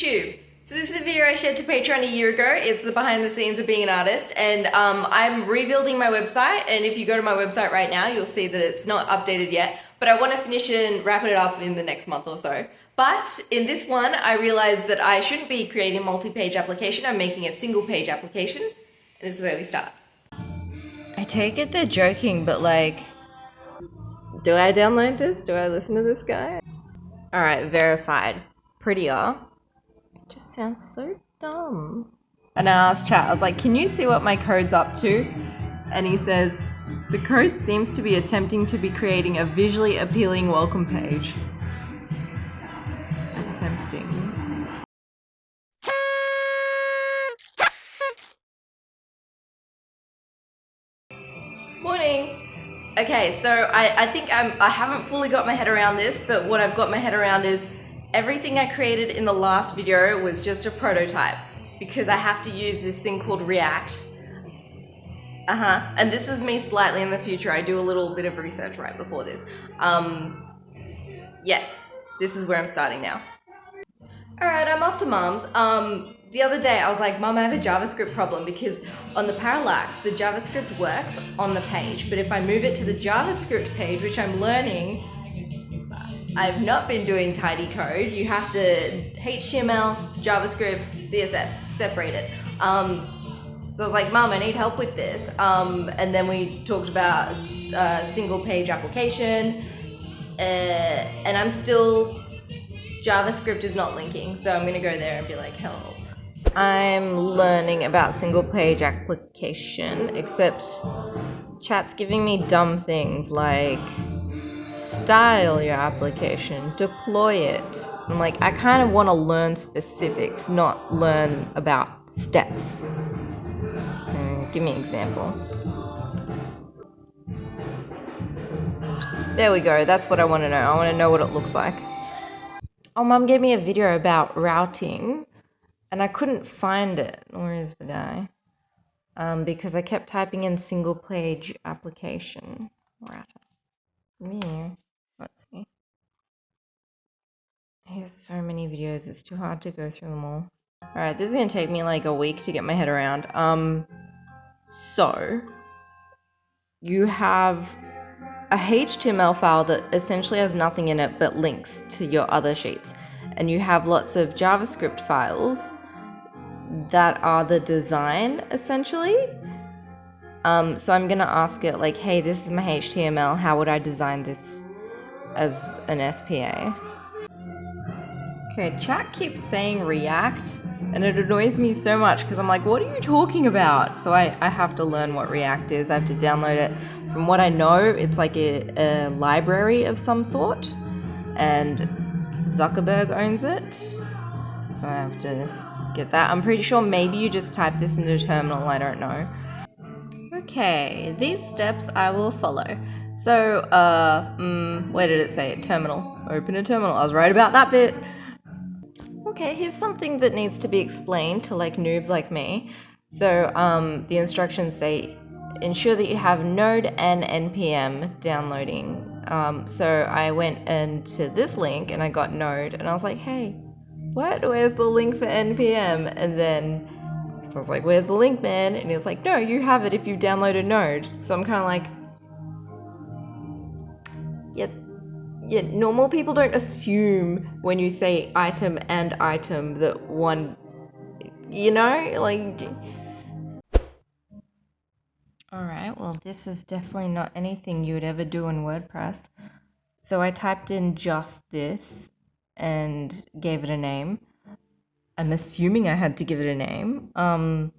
YouTube. So this is a video I shared to Patreon a year ago. It's the behind the scenes of being an artist, and I'm rebuilding my website, and if you go to my website right now, you'll see that it's not updated yet, but I want to finish it and wrap it up in the next month or so. But in this one, I realized that I shouldn't be creating a multi-page application. I'm making a single-page application, and this is where we start. I take it they're joking, but like, do I download this? Do I listen to this guy? Alright, verified. Prettier. It just sounds so dumb. And I asked chat, I was like, can you see what my code's up to? And he says, the code seems to be attempting to be creating a visually appealing welcome page. Attempting. Morning! Okay, so I think I haven't fully got my head around this, but what I've got my head around is everything I created in the last video was just a prototype because I have to use this thing called React. And this is me slightly in the future. I do a little bit of research right before this. Yes, this is where I'm starting now. Alright, I'm off to Mum's. The other day I was like, Mum, I have a JavaScript problem because on the Parallax, the JavaScript works on the page, but if I move it to the JavaScript page, which I'm learning, I've not been doing tidy code. You have to HTML, JavaScript, CSS, separate it. So I was like, Mum, I need help with this. And then we talked about a single page application, and I'm still, JavaScript is not linking, so I'm gonna go there and be like, help. I'm learning about single page application, except chat's giving me dumb things like style your application, deploy it. I'm like, I kind of want to learn specifics, not learn about steps. Give me an example. There we go, that's what I want to know. I want to know what it looks like. Oh, Mum gave me a video about routing, and I couldn't find it. Where is the guy? Because I kept typing in single page application. Router. Let's see. Here's so many videos, it's too hard to go through them all. Alright, this is gonna take me like a week to get my head around. So you have a HTML file that essentially has nothing in it but links to your other sheets. And you have lots of JavaScript files that are the design, essentially. So I'm gonna ask it like, hey, this is my HTML, how would I design this as an SPA? Okay, chat keeps saying React, and it annoys me so much because I'm like, what are you talking about? So I have to learn what React is. I have to download it. From what I know, it's like a library of some sort, and Zuckerberg owns it. So I have to get that. I'm pretty sure maybe you just type this into a terminal, I don't know. Okay, these steps I will follow. So, where did it say it? Terminal. Open a terminal. I was right about that bit. Okay, here's something that needs to be explained to like noobs like me. So the instructions say ensure that you have Node and NPM downloading. So I went into this link and I got Node and I was like, hey, what? Where's the link for NPM? And then so I was like, where's the link, man? And he was like, no, you have it if you downloaded Node. So I'm kind of like, yeah, normal people don't assume when you say item and item that one, you know, like. Alright, well this is definitely not anything you would ever do in WordPress. So I typed in just this and gave it a name. I'm assuming I had to give it a name. And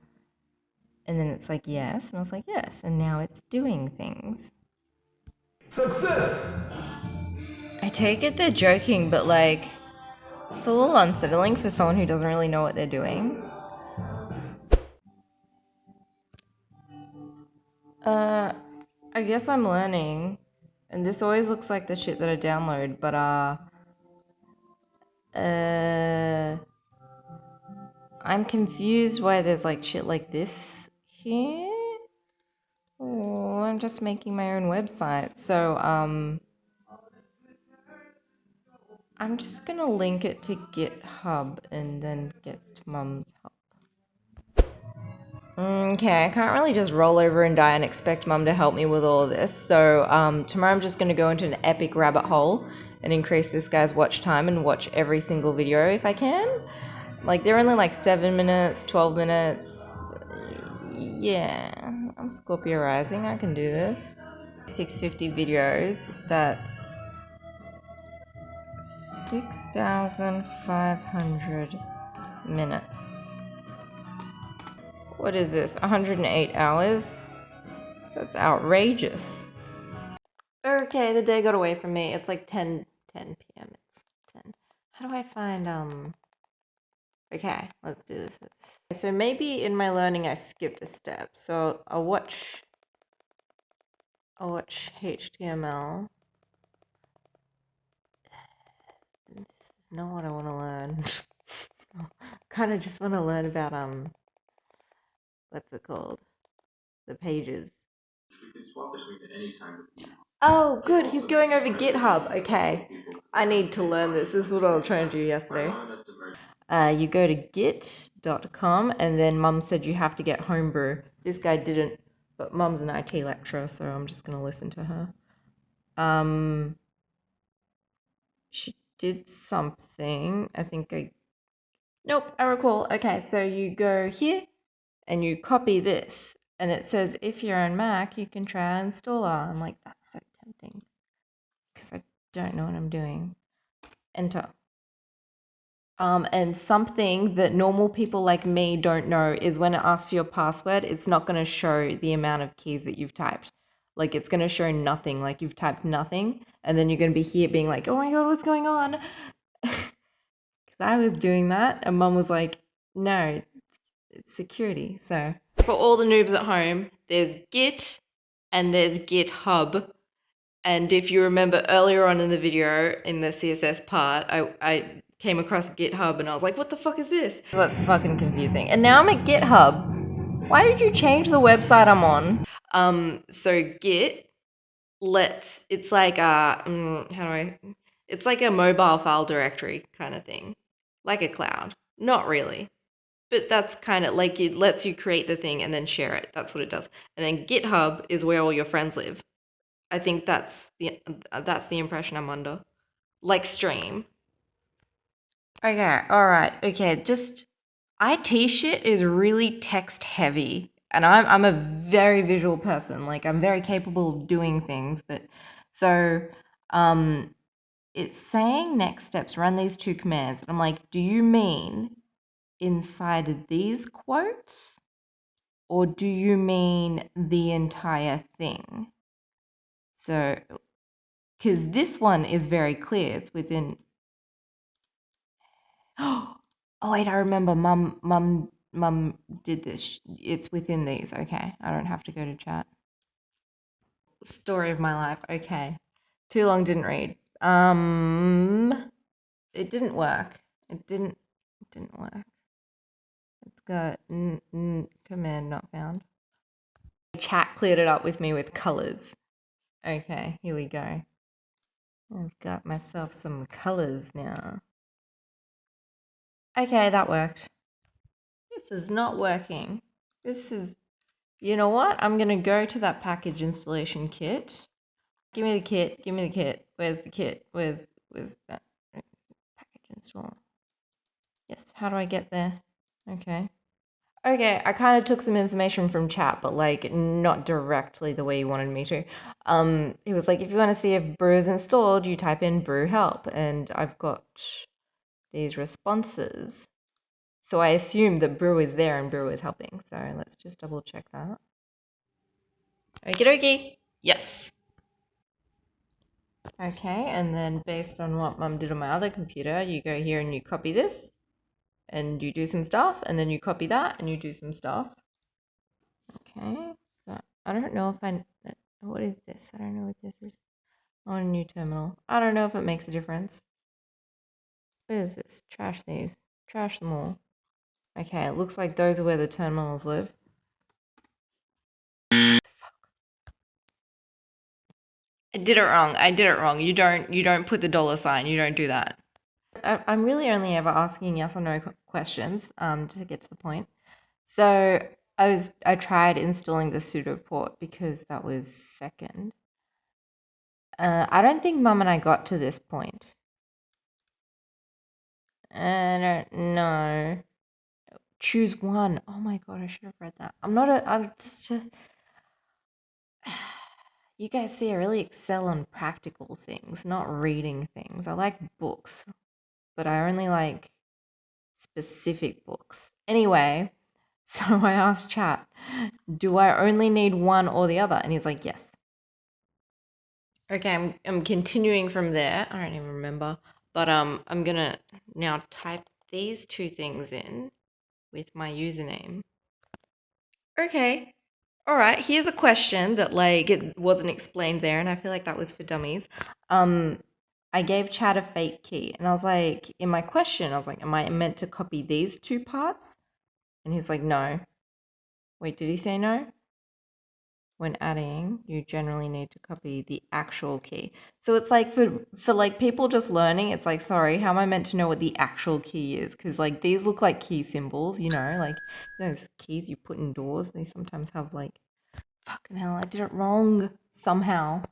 then it's like yes, and I was like yes, and now it's doing things. Success! I take it they're joking, but like, it's a little unsettling for someone who doesn't really know what they're doing. I guess I'm learning. And this always looks like the shit that I download, but I'm confused why there's like shit like this here. Oh, I'm just making my own website. So, I'm just gonna link it to GitHub and then get Mum's help. Okay, I can't really just roll over and die and expect Mum to help me with all of this. So tomorrow I'm just gonna go into an epic rabbit hole and increase this guy's watch time and watch every single video if I can. Like they're only like 7 minutes, 12 minutes. Yeah, I'm Scorpio rising. I can do this. 650 videos. That's 6,500 minutes. What is this? 108 hours? That's outrageous. Okay, the day got away from me. It's like 10 p.m. It's 10. How do I find Okay, let's do this. So maybe in my learning I skipped a step. So I'll watch HTML. This is not what I want to learn. Kind of just want to learn about what's it called? The pages. You can swap between any time of these. Oh, good. He's going over GitHub. Okay. I need to learn this. This is what I was trying to do yesterday. You go to git.com and then Mum said you have to get Homebrew. This guy didn't, but Mum's an IT lecturer, so I'm just going to listen to her. She did something. Nope, I recall. Okay, so you go here and you copy this. And it says, if you're on Mac, you can try installer. I'm like, that's so tempting. Because I don't know what I'm doing. Enter. And something that normal people like me don't know is when it asks for your password, it's not going to show the amount of keys that you've typed. Like, it's going to show nothing. Like, you've typed nothing. And then you're going to be here being like, oh my God, what's going on? Because I was doing that. And Mum was like, no, it's security. So for all the noobs at home, there's Git and there's GitHub. And if you remember earlier on in the video, in the CSS part, I came across GitHub and I was like, what the fuck is this? That's fucking confusing. And now I'm at GitHub. Why did you change the website I'm on? So Git it's like it's like a mobile file directory kind of thing. Like a cloud. Not really. But that's kind of like it lets you create the thing and then share it. That's what it does. And then GitHub is where all your friends live. I think that's the impression I'm under. Like Stream. Okay, all right. Okay, just IT shit is really text heavy, and I'm a very visual person. Like I'm very capable of doing things, but so it's saying next steps, run these two commands. And I'm like, do you mean inside these quotes? Or do you mean the entire thing? So, because this one is very clear. It's within. Oh wait, I remember. Mum did this. It's within these. Okay, I don't have to go to chat. Story of my life. Okay, too long. Didn't read. It didn't work. It didn't work. It's got command not found. Chat cleared it up with me with colors. Okay, here we go. I've got myself some colors now. Okay, that worked. This is not working. This is, you know what? I'm going to go to that package installation kit. Give me the kit. Give me the kit. Where's the kit? Where's that package install? Yes, how do I get there? Okay. Okay, I kind of took some information from chat, but like not directly the way you wanted me to. It was like, if you want to see if brew is installed, you type in brew help, and I've got these responses. So I assume that brew is there and brew is helping. So let's just double check that. Okie dokie. Yes. Okay, and then based on what Mum did on my other computer, you go here and you copy this, and you do some stuff, and then you copy that and you do some stuff. Okay, so I don't know if what is this? I don't know what this is. On a new terminal. I don't know if it makes a difference. What is this? Trash these. Trash them all. Okay, it looks like those are where the terminals live. I did it wrong. You don't put the $sign. You don't do that. I'm really only ever asking yes or no questions to get to the point. So I tried installing the sudo port because that was second. I don't think Mum and I got to this point. I don't know. Choose one. Oh my god, I should have read that. I'm just. You guys see, I really excel on practical things, not reading things. I like books, but I only like specific books. Anyway, so I asked chat, do I only need one or the other? And he's like, yes. Okay, I'm continuing from there. I don't even remember. But I'm gonna now type these two things in with my username. Okay. All right, here's a question that like it wasn't explained there, and I feel like that was for dummies. I gave Chad a fake key, and I was like, in my question, I was like, am I meant to copy these two parts? And he's like, no. Wait, did he say no? When adding, you generally need to copy the actual key. So it's like for like people just learning, it's like, sorry, how am I meant to know what the actual key is? Because like these look like key symbols, like those keys you put in doors. They sometimes have like, fucking hell, I did it wrong somehow.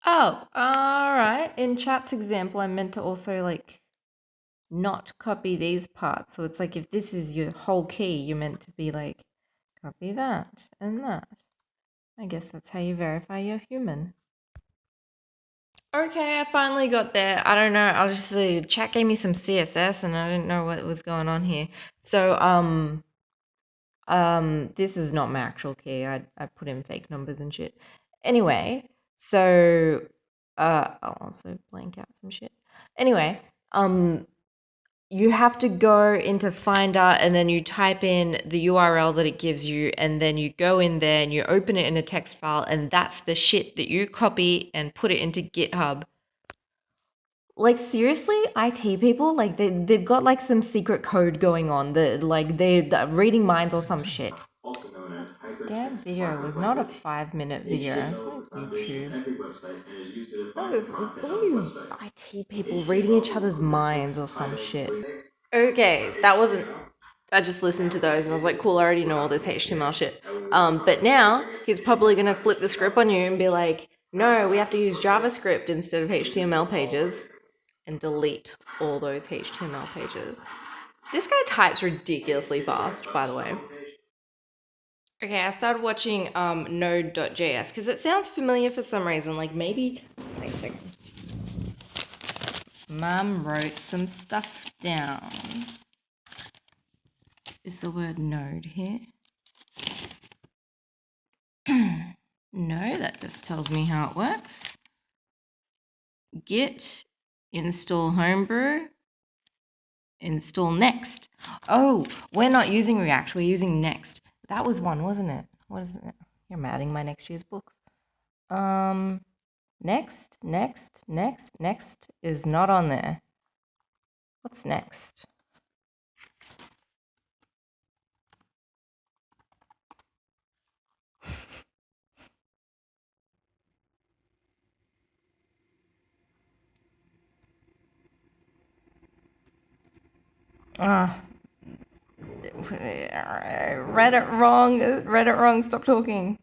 Oh, all right. In chat's example, I meant to also like not copy these parts. So it's like if this is your whole key, you're meant to be like, copy that and that. I guess that's how you verify you're human. Okay, I finally got there. I don't know. I was just chat gave me some CSS and I didn't know what was going on here. So this is not my actual key. I put in fake numbers and shit. Anyway, so I'll also blank out some shit. Anyway, you have to go into Finder and then you type in the URL that it gives you, and then you go in there and you open it in a text file, and that's the shit that you copy and put it into GitHub. Like seriously, IT people, like they've got like some secret code going on that like they're reading minds or some shit. Also known as Damn hypertext video was markup not a language. 5-minute video. HTML is the Where's foundation of YouTube? every website and is used to That define the was content all of a you website. IT people reading HTML each will other's include your minds text, or some titles, shit. links. Okay, that wasn't. I just listened to those and I was like, cool, I already know all this HTML shit. But now he's probably gonna flip the script on you and be like, no, we have to use JavaScript instead of HTML pages, and delete all those HTML pages. This guy types ridiculously fast, by the way. Okay, I started watching Node.js because it sounds familiar for some reason. Like maybe. Wait a second. Mum wrote some stuff down. Is the word node here? No, that just tells me how it works. Git, install Homebrew, install Next. Oh, we're not using React, we're using Next. That was one, wasn't it? What is it? You're matting my next year's books. Next is not on there. What's next? Ah, read it wrong. Read it wrong. Stop talking.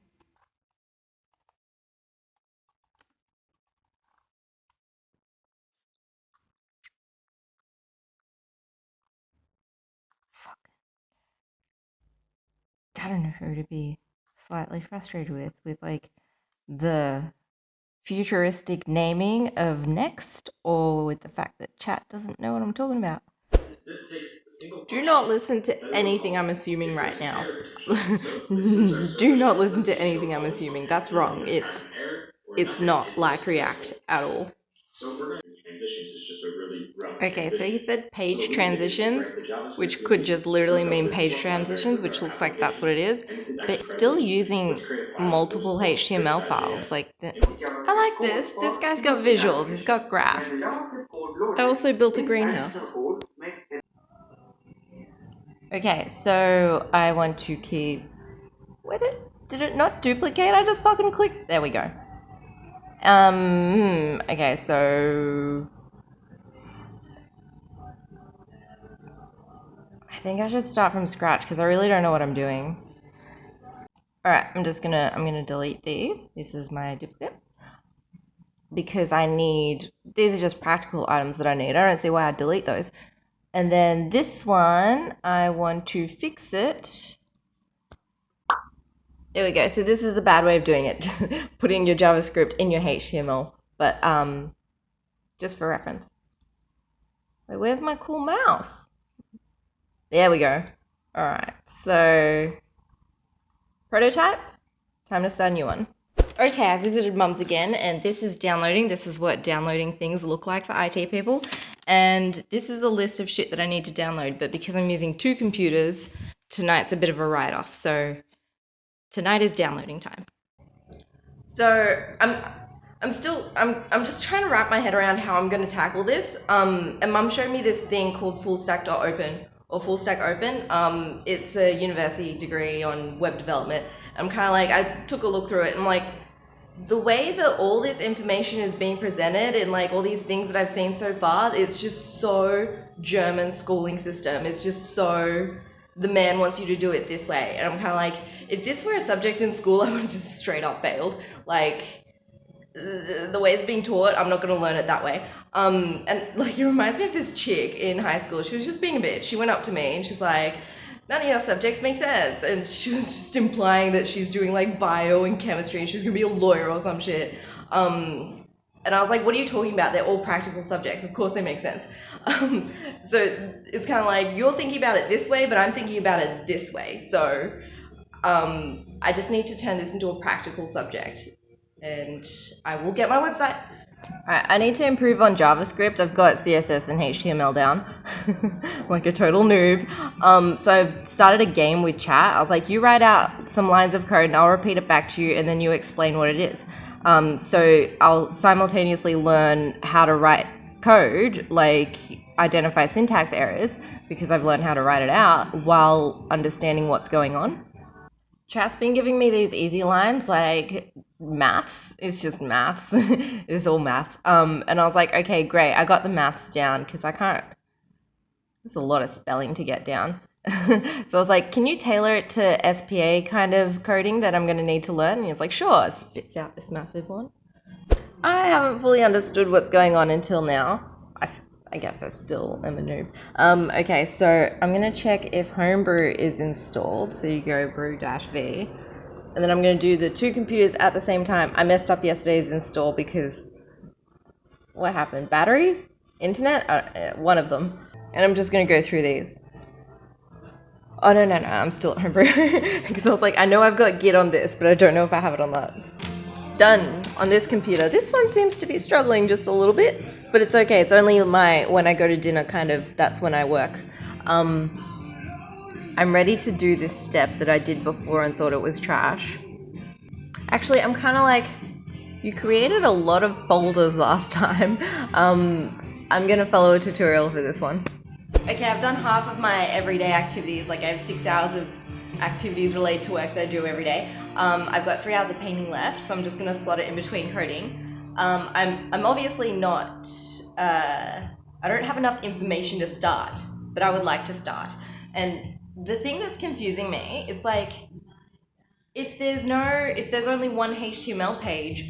Fuck. I don't know who to be slightly frustrated with like the futuristic naming of Next, or with the fact that chat doesn't know what I'm talking about. This takes a single Do not listen to anything I'm assuming right now. Do not listen to anything I'm assuming. That's wrong. It's not like React at all. So we're going to transitions is just a really rough Okay, so he transition. said page So transitions, which could just literally mean page transitions, which looks like that's what it is, but still using multiple HTML files. Like, I like this. This guy's got visuals. He's got graphs. I also built a greenhouse. Okay, so I want to keep. Where did it not duplicate? I just fucking clicked. There we go. Okay, so think I should start from scratch because I really don't know what I'm doing. Alright, I'm gonna delete these. This is my duplicate. Because I need, these are just practical items that I need. I don't see why I'd delete those. And then this one, I want to fix it. There we go. So this is the bad way of doing it. Putting your JavaScript in your HTML. But just for reference. Wait, where's my cool mouse? There we go. Alright, so prototype. Time to start a new one. Okay, I visited Mum's again, and this is downloading. This is what downloading things look like for IT people. And this is a list of shit that I need to download, but because I'm using 2 computers, tonight's a bit of a write-off. So tonight is downloading time. So I'm just trying to wrap my head around how I'm going to tackle this. And Mum showed me this thing called fullstack.open or fullstack open. It's a university degree on web development. I'm kind of like, I took a look through it and I'm like, the way that all this information is being presented and like all these things that I've seen so far, it's just so German schooling system. It's just so the man wants you to do it this way. And I'm kind of like, if this were a subject in school, I would just straight up failed. Like the way it's being taught, I'm not going to learn it that way. And like it reminds me of this chick in high school. She was just being a bitch. She went up to me and she's like, none of your subjects make sense. And she was just implying that she's doing like bio and chemistry and she's gonna be a lawyer or some shit. And I was like, what are you talking about? They're all practical subjects. Of course they make sense. So it's kind of like, you're thinking about it this way, but I'm thinking about it this way. So I just need to turn this into a practical subject and I will get my website. Alright, I need to improve on JavaScript. I've got CSS and HTML down. Like a total noob. So I've started a game with chat. I was like, you write out some lines of code and I'll repeat it back to you and then you explain what it is. So I'll simultaneously learn how to write code, like identify syntax errors, because I've learned how to write it out while understanding what's going on. Chat's been giving me these easy lines like maths. It's just maths. It's all maths. And I was like, okay, great. I got the maths down because I can't. There's a lot of spelling to get down. So I was like, can you tailor it to SPA kind of coding that I'm going to need to learn? And he was like, sure. Spits out this massive one. I haven't fully understood what's going on until now. I guess I still am a noob. Okay, so I'm going to check if Homebrew is installed. So you go brew-v. And then I'm going to do the 2 computers at the same time. I messed up yesterday's install because... what happened? Battery? Internet? One of them. And I'm just going to go through these. Oh, no. I'm still at Homebrew. Because I was like, I know I've got Git on this, but I don't know if I have it on that. Done on this computer. This one seems to be struggling just a little bit. But it's okay. It's only when I go to dinner kind of, that's when I work. I'm ready to do this step that I did before and thought it was trash. Actually, I'm kind of like, you created a lot of folders last time. I'm going to follow a tutorial for this one. Okay, I've done half of my everyday activities. Like I have 6 hours of activities related to work that I do every day. I've got 3 hours of painting left, so I'm just going to slot it in between coding. I'm obviously not, I don't have enough information to start, but I would like to start. And the thing that's confusing me, it's like, if there's only one HTML page,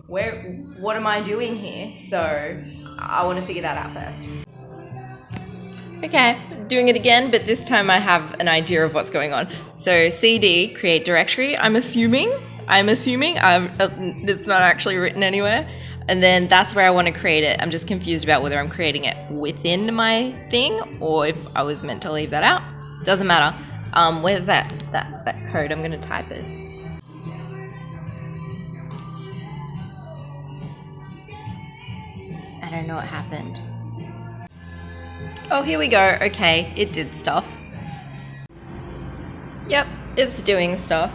what am I doing here? So I want to figure that out first. Okay, doing it again, but this time I have an idea of what's going on. So CD, create directory, I'm assuming, it's not actually written anywhere. And then that's where I want to create it. I'm just confused about whether I'm creating it within my thing or if I was meant to leave that out. Doesn't matter. Where's that code? I'm going to type it. I don't know what happened. Oh, here we go. Okay, it did stuff. Yep, it's doing stuff.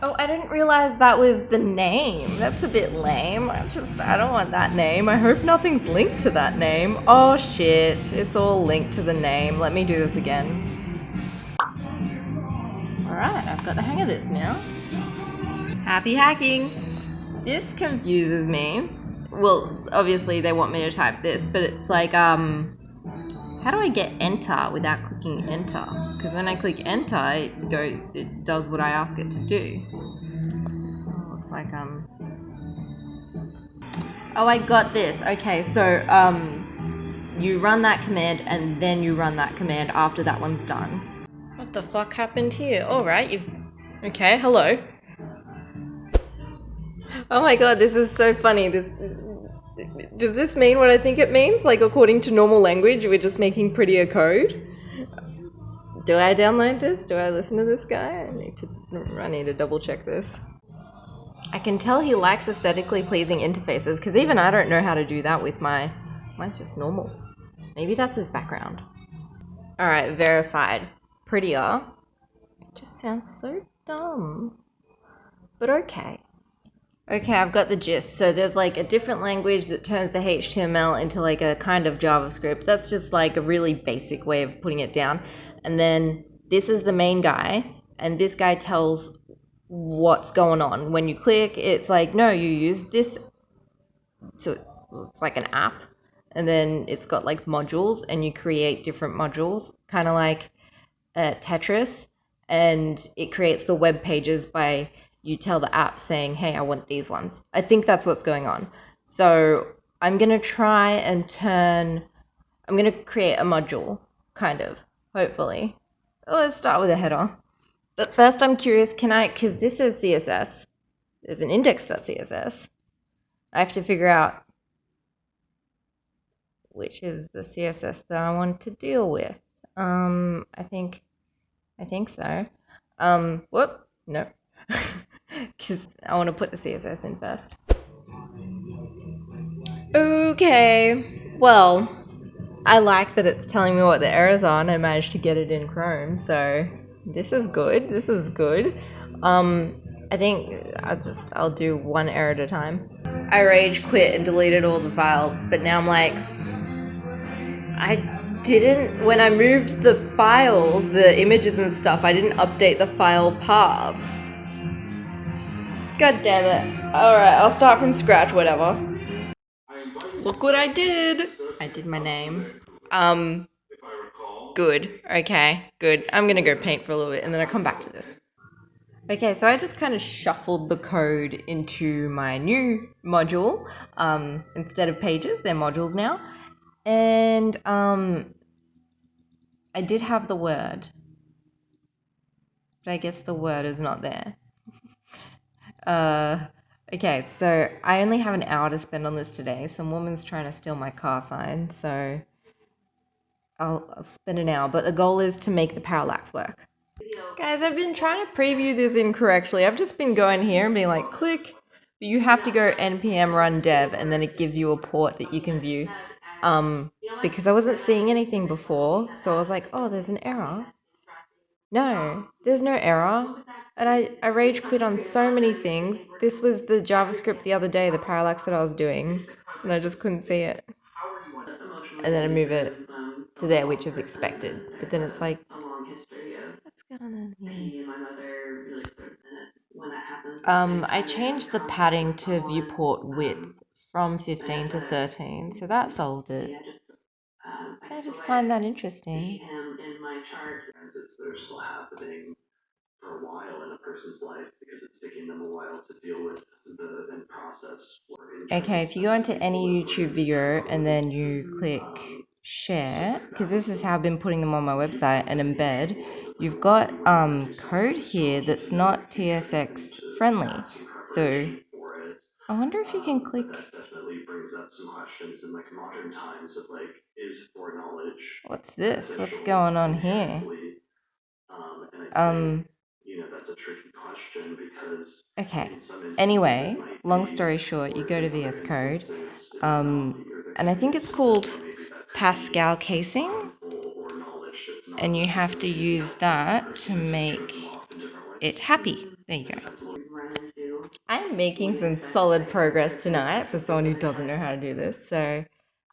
Oh, I didn't realize that was the name. That's a bit lame. I don't want that name. I hope nothing's linked to that name. Oh shit, it's all linked to the name. Let me do this again. Alright, I've got the hang of this now. Happy hacking. This confuses me. well, obviously they want me to type this, but it's like, how do I get enter without clicking enter? Because when I click enter, it does what I ask it to do. Oh, looks like, oh, I got this. Okay, so, you run that command and then you run that command after that one's done. What the fuck happened here? Alright, okay, hello. Oh my god, this is so funny. Does this mean what I think it means? Like, according to normal language, we're just making prettier code? Do I download this? Do I listen to this guy? I need to double check this. I can tell he likes aesthetically pleasing interfaces, because even I don't know how to do that with mine's just normal. Maybe that's his background. Alright, verified. Prettier. It just sounds so dumb. But okay. Okay, I've got the gist. So there's like a different language that turns the HTML into like a kind of JavaScript. That's just like a really basic way of putting it down. And then this is the main guy, and this guy tells what's going on. When you click, it's like, no, you use this. So it's like an app, and then it's got like modules, and you create different modules, kind of like Tetris, and it creates the web pages by you tell the app saying, hey, I want these ones. I think that's what's going on. So I'm going to try and I'm going to create a module, kind of, hopefully. Let's start with a header. But first I'm curious, because this is CSS, there's an index.css. I have to figure out which is the CSS that I want to deal with. I think so. Whoop, no. Because I want to put the CSS in first. Okay, well, I like that it's telling me what the errors are, and I managed to get it in Chrome, so this is good. This is good. I think I'll do one error at a time. I rage quit and deleted all the files, but now I'm like, when I moved the files, the images and stuff, I didn't update the file path. God damn it. Alright, I'll start from scratch, whatever. Look what I did! I did my name. Good. Okay, good. I'm gonna go paint for a little bit and then I'll come back to this. Okay, so I just kind of shuffled the code into my new module. Instead of pages, they're modules now. And I did have the word, but I guess the word is not there. Okay, so I only have an hour to spend on this today. Some woman's trying to steal my car sign, so I'll spend an hour. But the goal is to make the parallax work. Guys, I've been trying to preview this incorrectly. I've just been going here and being like, click. But you have to go npm run dev, and then it gives you a port that you can view. Because I wasn't seeing anything before, so I was like, oh, there's an error. No, there's no error. And I rage quit on so many things. This was the JavaScript the other day, the parallax that I was doing, and I just couldn't see it. And then I move it to there, which is expected. But then it's like, what's going on here? I changed the padding to viewport width from 15 to 13, so that solved it. I just find that interesting. They're still happening for a while in a person's life because it's taking them a while to deal with and process. Okay, if you go into any YouTube video and then you click share, because this is how I've been putting them on my website, and embed, you've got code here that's not TSX friendly. So I wonder if you can click. That definitely brings up some questions in like modern times of like, is foreknowledge? What's this? What's going on here? That's a tricky question because. Okay. Anyway, long story short, you go to VS Code, and I think it's called Pascal casing, and you have to use that to make it happy. There you go. I'm making some solid progress tonight for someone who doesn't know how to do this. So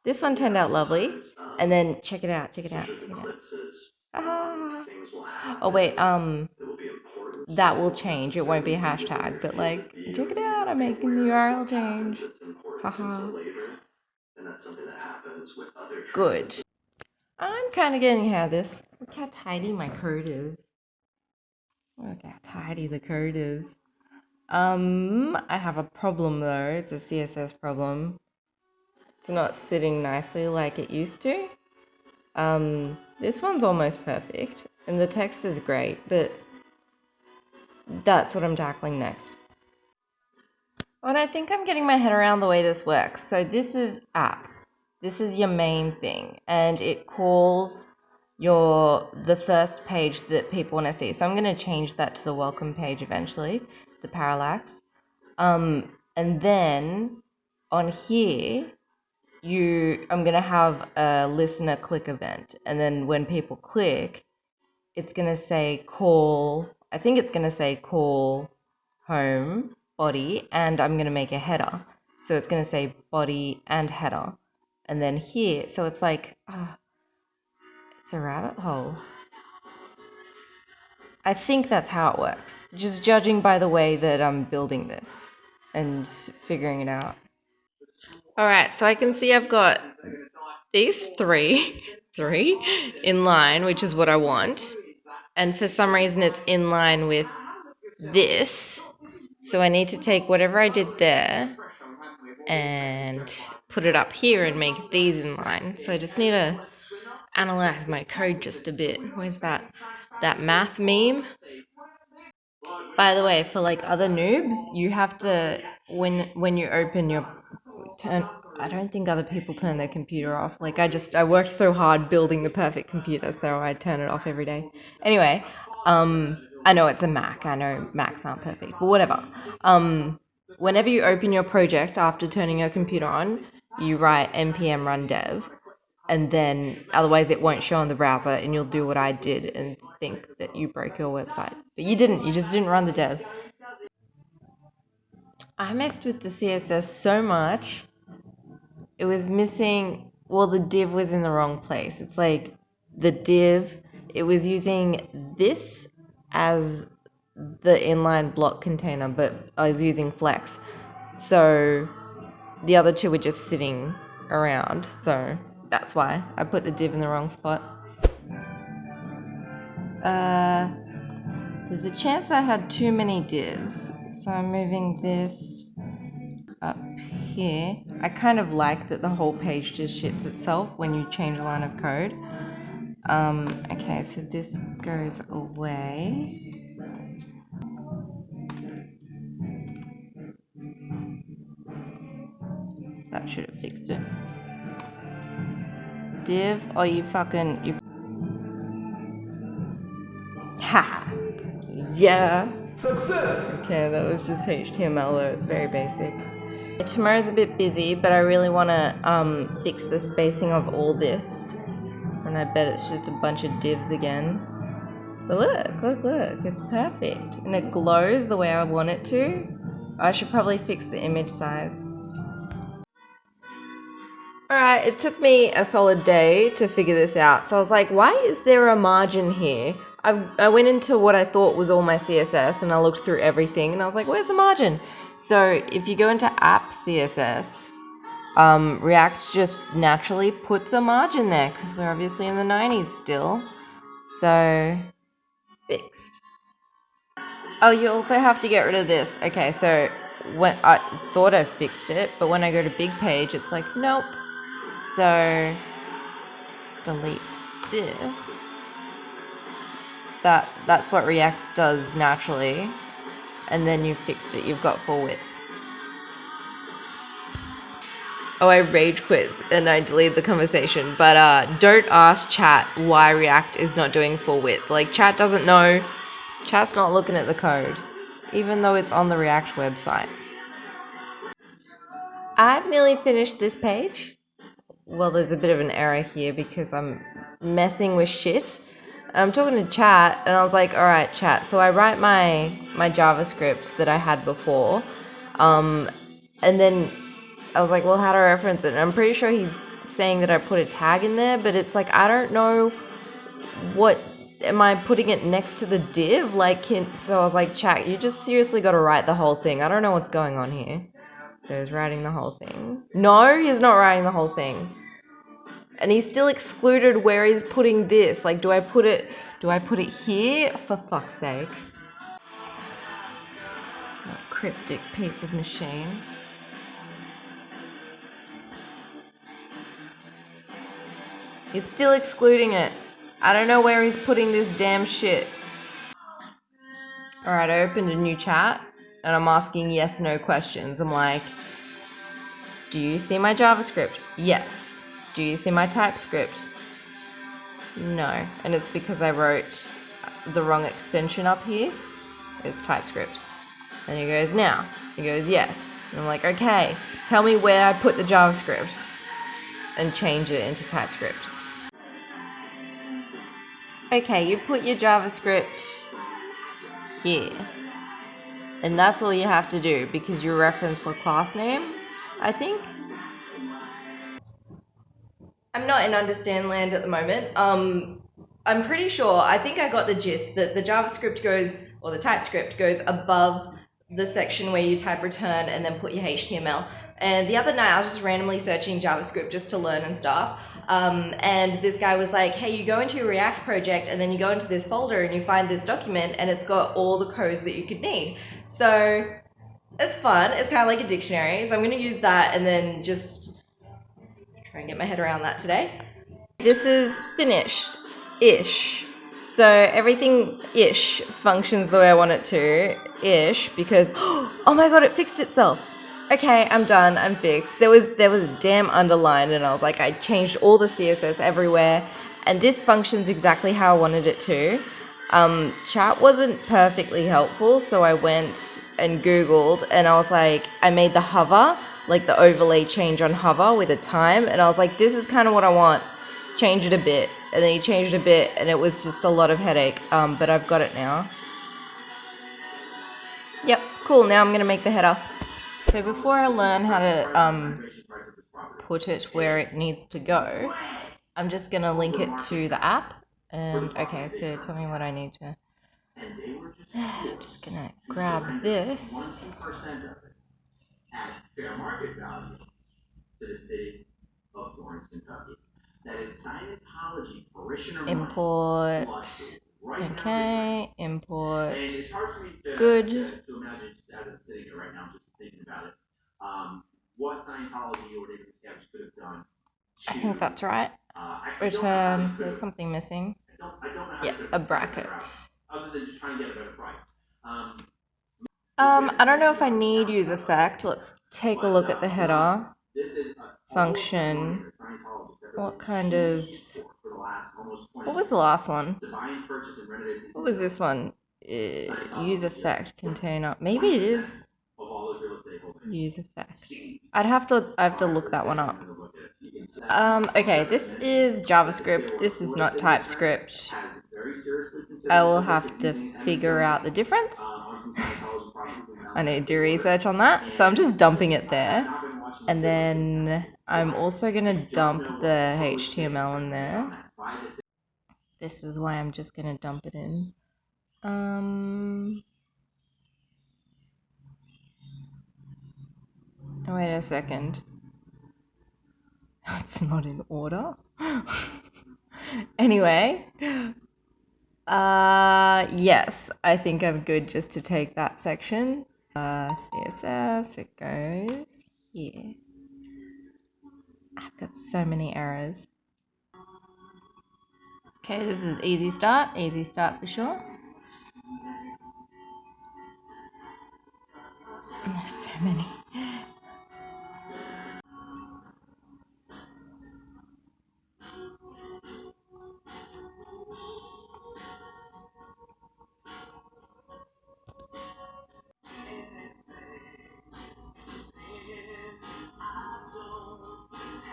this one turned out lovely, and then check it out. Ah. Oh wait, that will change. It won't be a hashtag, but like, check it out. I'm making the URL change. Haha. until later, and that's something that happens with other Good. transits. I'm kind of getting how this. Look how tidy my code is. Look how tidy the code is. I have a problem though. It's a CSS problem. It's not sitting nicely like it used to. This one's almost perfect, and the text is great, but that's what I'm tackling next. And I think I'm getting my head around the way this works. So this is app. This is your main thing, and it calls the first page that people want to see. So I'm going to change that to the welcome page eventually, the parallax. And then on here, I'm going to have a listener click event, and then when people click, it's going to say call. I think it's going to say call home body, and I'm going to make a header. So it's going to say body and header. And then here, so it's like, it's a rabbit hole. I think that's how it works, just judging by the way that I'm building this and figuring it out. All right, so I can see I've got these three in line, which is what I want. And for some reason it's in line with this. So I need to take whatever I did there and put it up here and make these in line. So I just need to analyze my code just a bit. Where's that math meme? By the way, for like other noobs, you have to when you open your turn. I don't think other people turn their computer off. Like I worked so hard building the perfect computer, so I turn it off every day. Anyway, I know it's a Mac. I know Macs aren't perfect, but whatever. Whenever you open your project after turning your computer on, you write npm run dev, and then otherwise it won't show on the browser, and you'll do what I did and think that you broke your website. But you didn't. You just didn't run the dev. I messed with the CSS so much. It was missing, well, the div was in the wrong place. It's like the div, it was using this as the inline block container, but I was using Flex. So the other two were just sitting around. So that's why I put the div in the wrong spot. There's a chance I had too many divs. So I'm moving this up here. I kind of like that the whole page just shits itself when you change a line of code. Okay, so this goes away. That should have fixed it. Div, oh you fucking, ha! Yeah! Success! Okay, that was just HTML though, it's very basic. Tomorrow's a bit busy, but I really want to fix the spacing of all this. And I bet it's just a bunch of divs again. But look, it's perfect. And it glows the way I want it to. I should probably fix the image size. Alright, it took me a solid day to figure this out. So I was like, why is there a margin here? I went into what I thought was all my CSS and I looked through everything and I was like, where's the margin? So if you go into app CSS, React just naturally puts a margin there because we're obviously in the 90s still. So, fixed. Oh, you also have to get rid of this. Okay, so when I thought I fixed it, but when I go to big page, it's like, nope. So, delete this. That's what React does naturally. And then you fixed it, you've got full width. Oh, I rage quit and I deleted the conversation. But don't ask chat why React is not doing full width. Like, chat doesn't know. Chat's not looking at the code, even though it's on the React website. I've nearly finished this page. Well, there's a bit of an error here because I'm messing with shit. I'm talking to chat and I was like, all right, chat. So I write my JavaScript that I had before. And then I was like, well, how do I reference it? And I'm pretty sure he's saying that I put a tag in there, but it's like, I don't know what, am I putting it next to the div? Like, so I was like, chat, you just seriously got to write the whole thing. I don't know what's going on here. So he's writing the whole thing. No, he's not writing the whole thing. And he's still excluded where he's putting this. Like, do I put it here? For fuck's sake. A cryptic piece of machine. He's still excluding it. I don't know where he's putting this damn shit. Alright, I opened a new chat and I'm asking yes/no questions. I'm like, do you see my JavaScript? Yes. Do you see my TypeScript? No. And it's because I wrote the wrong extension up here. It's TypeScript. And he goes, now. He goes, yes. And I'm like, okay, tell me where I put the JavaScript and change it into TypeScript. Okay, you put your JavaScript here. And that's all you have to do because you reference the class name, I think. I'm not in understand land at the moment. I'm pretty sure, I think I got the gist that the JavaScript goes, or the TypeScript goes above the section where you type return and then put your HTML. And the other night I was just randomly searching JavaScript just to learn and stuff. And this guy was like, hey, you go into your React project and then you go into this folder and you find this document and it's got all the codes that you could need. So it's fun. It's kind of like a dictionary. So I'm going to use that and then just try and get my head around that today. This is finished-ish. So everything-ish functions the way I want it to-ish because, oh my god, it fixed itself. Okay, I'm done, I'm fixed. There was damn underline and I was like, I changed all the CSS everywhere and this functions exactly how I wanted it to. Chat wasn't perfectly helpful, so I went and Googled and I was like, I made the hover, like the overlay change on hover with a time, and I was like, this is kind of what I want. Change it a bit. And then he changed a bit and it was just a lot of headache, but I've got it now. Yep, cool, now I'm going to make the header. So before I learn how to put it where it needs to go, I'm just going to link it to the app. And okay, so tell me what I need to. I'm just going to grab this. At fair market value to the city of Florence, Kentucky. That is Scientology parishioner import. Okay, import. And it's hard for me to imagine as I'm sitting here right now, just thinking about it. What Scientology or David Miscavige could have done. I think that's right. Return. There's something missing. I don't know how yeah, a bracket. Other than just trying to get a better price. I don't know if I need use effect. Let's take a look at the header. Function. What kind of... What was the last one? What was this one? Use effect container. Maybe it is use effect. I have to look that one up. Okay, this is JavaScript. This is not TypeScript. I will have to figure out the difference. I need to do research on that. So I'm just dumping it there. And then I'm also going to dump the HTML in there. This is why I'm just going to dump it in. Wait a second. That's not in order. Anyway. Yes, I think I'm good just to take that section. CSS, it goes here. I've got so many errors. Okay, this is easy start for sure. There's so many.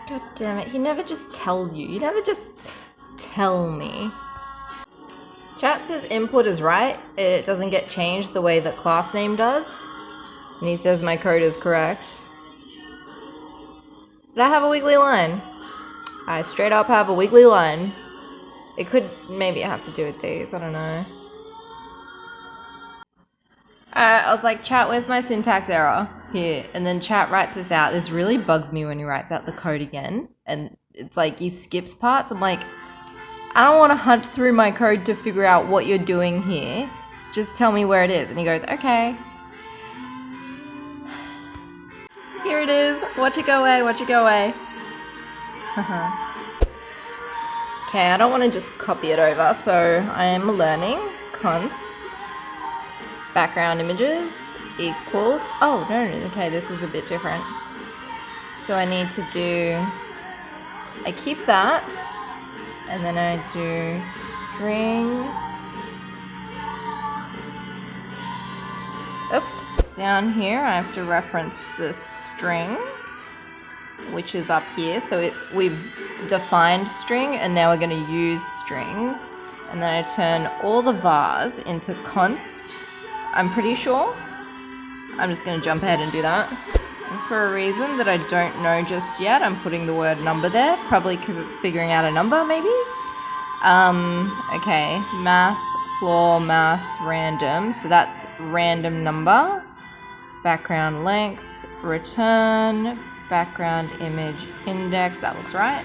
God damn it, he never just tells you. You never just tell me. Chat says input is right. It doesn't get changed the way that class name does. And he says my code is correct. But I have a wiggly line. I straight up have a wiggly line. It could, maybe it has to do with these, I don't know. I was like, chat, where's my syntax error? Here. And then chat writes this out. This really bugs me when he writes out the code again. And it's like he skips parts. I'm like, I don't want to hunt through my code to figure out what you're doing here. Just tell me where it is. And he goes, okay. Here it is. Watch it go away. Watch it go away. Okay, I don't want to just copy it over. So I am learning const background images equals, oh no, okay, this is a bit different. So I need to do, I keep that, and then I do string, oops, down here I have to reference the string, which is up here. So we've defined string, and now we're going to use string, and then I turn all the vars into const, I'm pretty sure. I'm just going to jump ahead and do that. And for a reason that I don't know just yet, I'm putting the word number there, probably because it's figuring out a number, maybe? Okay, math, floor, math, random. So that's random number, background length, return, background image index. That looks right.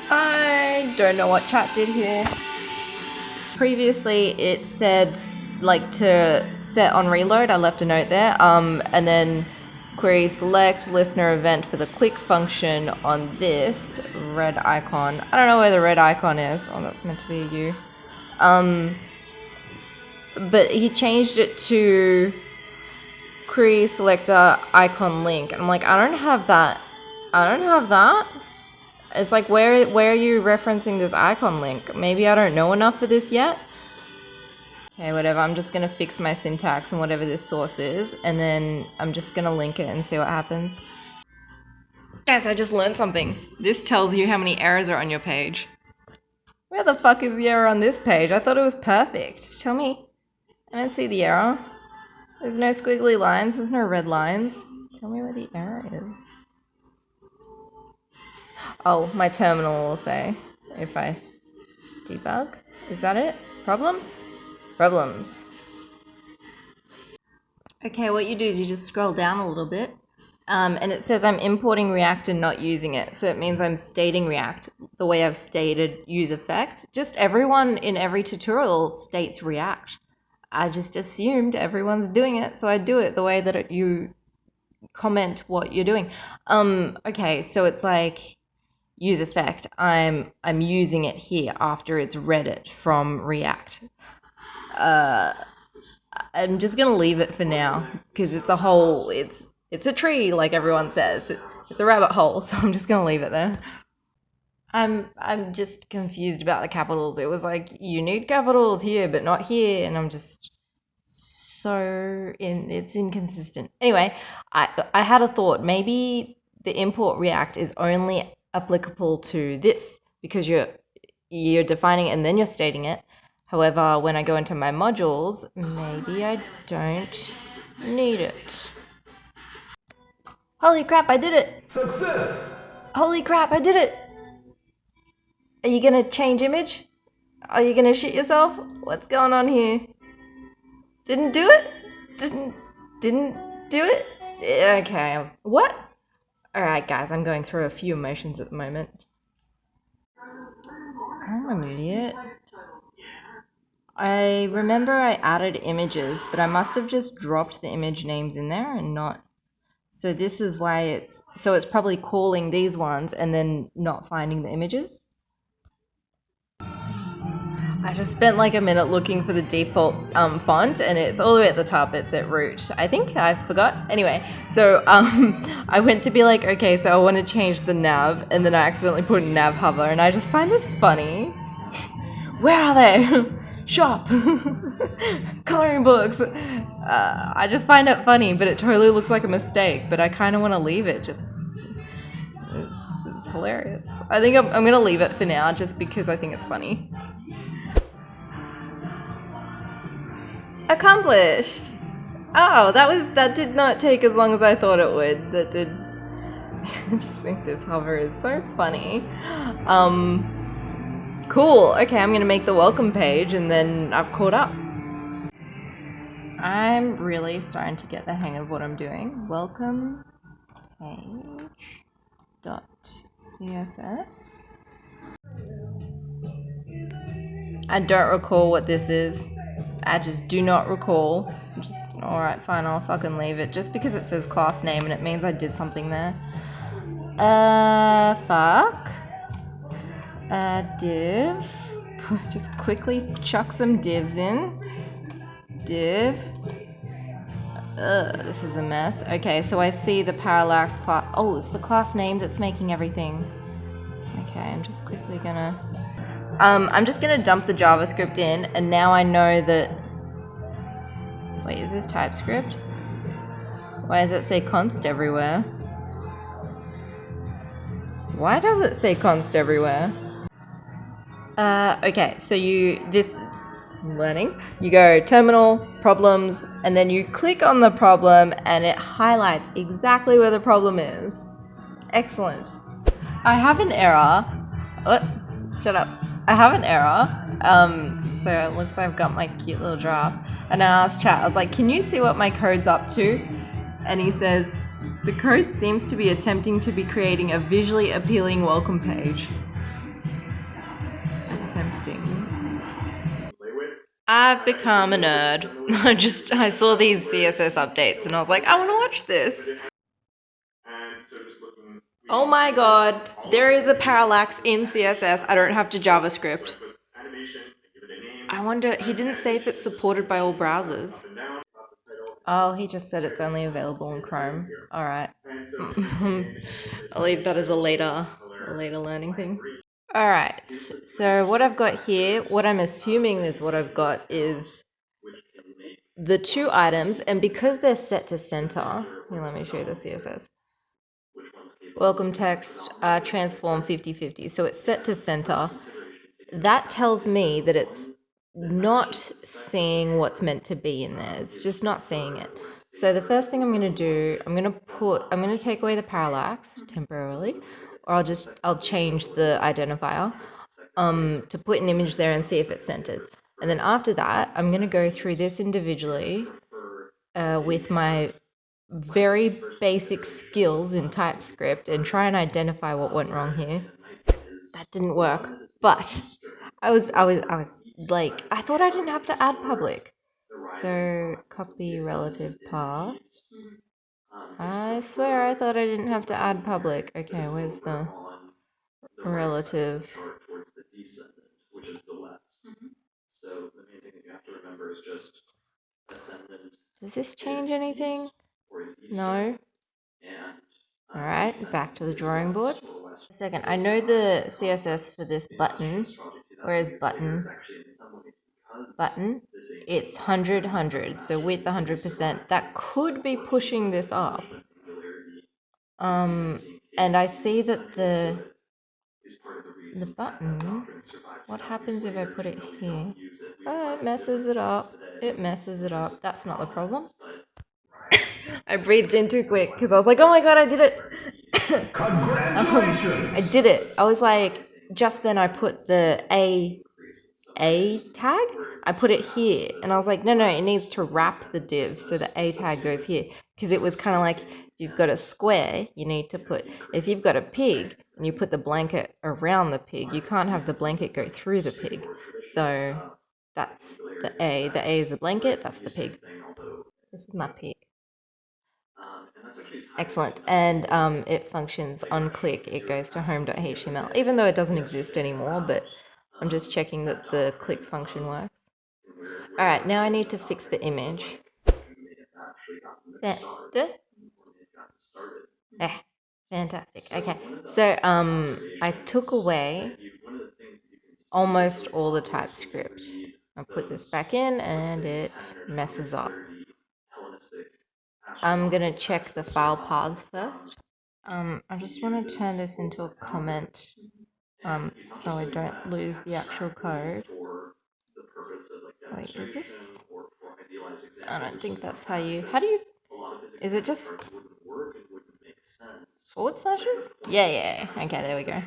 I don't know what chat did here. Previously, it said like to set on reload. I left a note there. And then query select listener event for the click function on this red icon. I don't know where the red icon is. Oh, that's meant to be a U. But he changed it to query selector icon link. And I'm like, I don't have that. I don't have that. It's like, where are you referencing this icon link? Maybe I don't know enough for this yet. Okay, whatever, I'm just gonna fix my syntax and whatever this source is, and then I'm just gonna link it and see what happens. Guys, I just learned something. This tells you how many errors are on your page. Where the fuck is the error on this page? I thought it was perfect. Tell me. I don't see the error. There's no squiggly lines, there's no red lines. Tell me where the error is. Oh, my terminal will say if I debug. Is that it? Problems? Problems. Okay, what you do is you just scroll down a little bit, and it says I'm importing React and not using it. So it means I'm stating React the way I've stated use effect. Just everyone in every tutorial states React. I just assumed everyone's doing it, so I do it the way that you comment what you're doing. Okay, so it's like use effect. I'm using it here after it's read it from React. I'm just gonna leave it for now because it's a hole. It's a tree, like everyone says. It's a rabbit hole, so I'm just gonna leave it there. I'm just confused about the capitals. It was like you need capitals here, but not here, and I'm just it's inconsistent. Anyway, I had a thought. Maybe the import React is only applicable to this because you're defining it and then you're stating it. However, when I go into my modules, maybe I don't need it. Holy crap, I did it! Success! Holy crap, I did it! Are you gonna change image? Are you gonna shit yourself? What's going on here? Didn't do it? Didn't do it? Okay, what? Alright guys, I'm going through a few emotions at the moment. I'm an idiot. I remember I added images, but I must have just dropped the image names in there and not. So this is why it's probably calling these ones and then not finding the images. I just spent like a minute looking for the default font, and it's all the way at the top. It's at root. I think I forgot. Anyway, so I went to be like, okay, so I want to change the nav, and then I accidentally put nav hover, and I just find this funny. Where are they? Shop. Coloring books. I just find it funny, but it totally looks like a mistake, but I kind of want to leave it. It's hilarious. I think I'm going to leave it for now just because I think it's funny. Accomplished. Oh, that did not take as long as I thought it would. That did. I just think this hover is so funny. Cool. Okay, I'm gonna make the welcome page and then I've caught up. I'm really starting to get the hang of what I'm doing. Welcome page.css. I don't recall what this is. I just do not recall. Alright, fine, I'll fucking leave it. Just because it says class name and it means I did something there. Fuck. Div. Just quickly chuck some divs in. Div. This is a mess. Okay, so I see the parallax class. Oh, it's the class name that's making everything. Okay, I'm just quickly gonna... I'm just gonna dump the JavaScript in, and now I know that... Wait, is this TypeScript? Why does it say const everywhere? Why does it say const everywhere? Okay, so learning, you go terminal, problems, and then you click on the problem and it highlights exactly where the problem is. Excellent. I have an error. Shut up. I have an error. So it looks like I've got my cute little draft. And I asked chat, I was like, can you see what my code's up to? And he says, the code seems to be attempting to be creating a visually appealing welcome page. Attempting. I've become a nerd. I saw these CSS updates and I was like, I want to watch this. Oh my god, there is a parallax in CSS. I don't have to JavaScript. I wonder, he didn't say if it's supported by all browsers. Oh, he just said it's only available in Chrome. Alright. I'll leave that as a later learning thing. Alright, so what I've got here, what I'm assuming is what I've got is the two items, and because they're set to center, here, let me show you the CSS. Welcome text, transform 50/50. So it's set to center. That tells me that it's not seeing what's meant to be in there. It's just not seeing it. So the first thing I'm going to do, I'm going to take away the parallax temporarily, or I'll change the identifier to put an image there and see if it centers. And then after that, I'm going to go through this individually with my very basic skills in TypeScript and try and identify what went wrong here. That didn't work, but I was like, I thought I didn't have to add public. So copy relative path. I swear I thought I didn't have to add public. Okay, where's the relative? Does this change anything? No. Alright, back to the drawing board. A second, I know the CSS for this button. Where is button? Button. It's 100, 100. So width 100%. That could be pushing this up. And I see that the button, what happens if I put it here? Oh, it messes it up. It messes it up. That's not the problem. I breathed in too quick because I was like, oh my god, I did it. I did it. I was like, just then I put the A tag. I put it here and I was like, no, it needs to wrap the div so the A tag goes here, because it was kind of like, you've got a square, you need to put, if you've got a pig and you put the blanket around the pig, you can't have the blanket go through the pig. So that's the A. The A is the blanket, that's the pig. This is my pig. Excellent. And it functions on click, it goes to home.html, even though it doesn't exist anymore, but I'm just checking that the click function works. Alright, now I need to fix the image. Fantastic. Okay, so I took away almost all the TypeScript. I'll put this back in and it messes up. I'm gonna check the file paths first. I just want to turn this into a comment so I don't lose the actual code. Wait, is this? I don't think that's how do you, is it just forward slashes? Yeah, okay, there we go.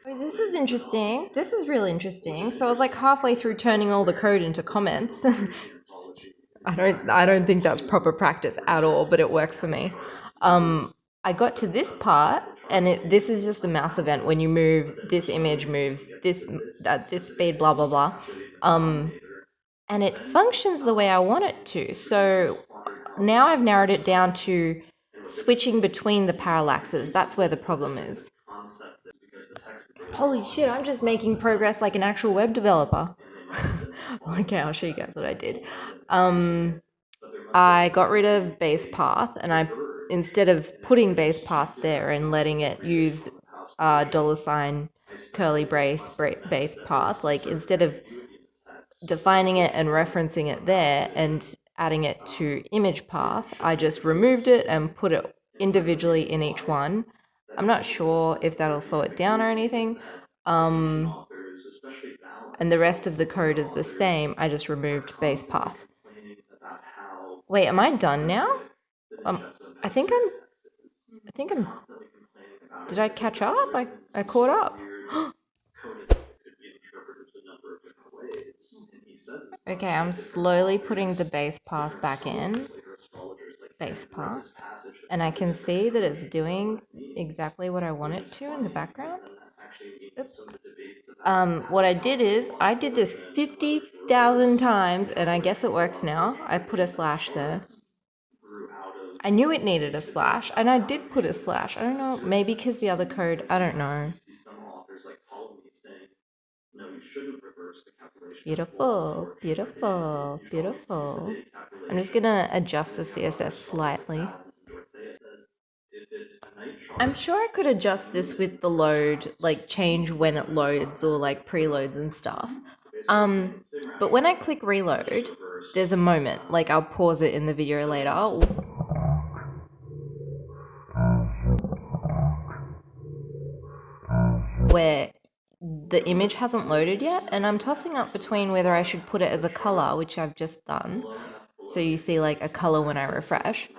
Oh, this is interesting. This is really interesting. So I was like halfway through turning all the code into comments. I don't think that's proper practice at all, but it works for me. I got to this part, and this is just the mouse event. When you move, this image moves this at this speed, blah blah blah. And it functions the way I want it to. So now I've narrowed it down to switching between the parallaxes. That's where the problem is. Holy shit, I'm just making progress like an actual web developer. Okay, I'll show you guys what I did. I got rid of base path, and instead of putting base path there and letting it use $ curly brace base path, like instead of defining it and referencing it there and adding it to image path, I just removed it and put it individually in each one. I'm not sure if that'll slow it down or anything. And the rest of the code is the same. I just removed base path. Wait, am I done now? I think I'm. Did I catch up? I caught up. Okay, I'm slowly putting the base path back in. Base path. And I can see that it's doing exactly what I want it to in the background. Oops. What I did is, I did this 50,000 times, and I guess it works now. I put a slash there. I knew it needed a slash, and I did put a slash. I don't know, maybe because the other code, I don't know. Beautiful, beautiful, beautiful. I'm just gonna adjust the CSS slightly. I'm sure I could adjust this with the load, like change when it loads or like preloads and stuff. But when I click reload, there's a moment, like I'll pause it in the video later. Where the image hasn't loaded yet, and I'm tossing up between whether I should put it as a color, which I've just done, so you see like a color when I refresh,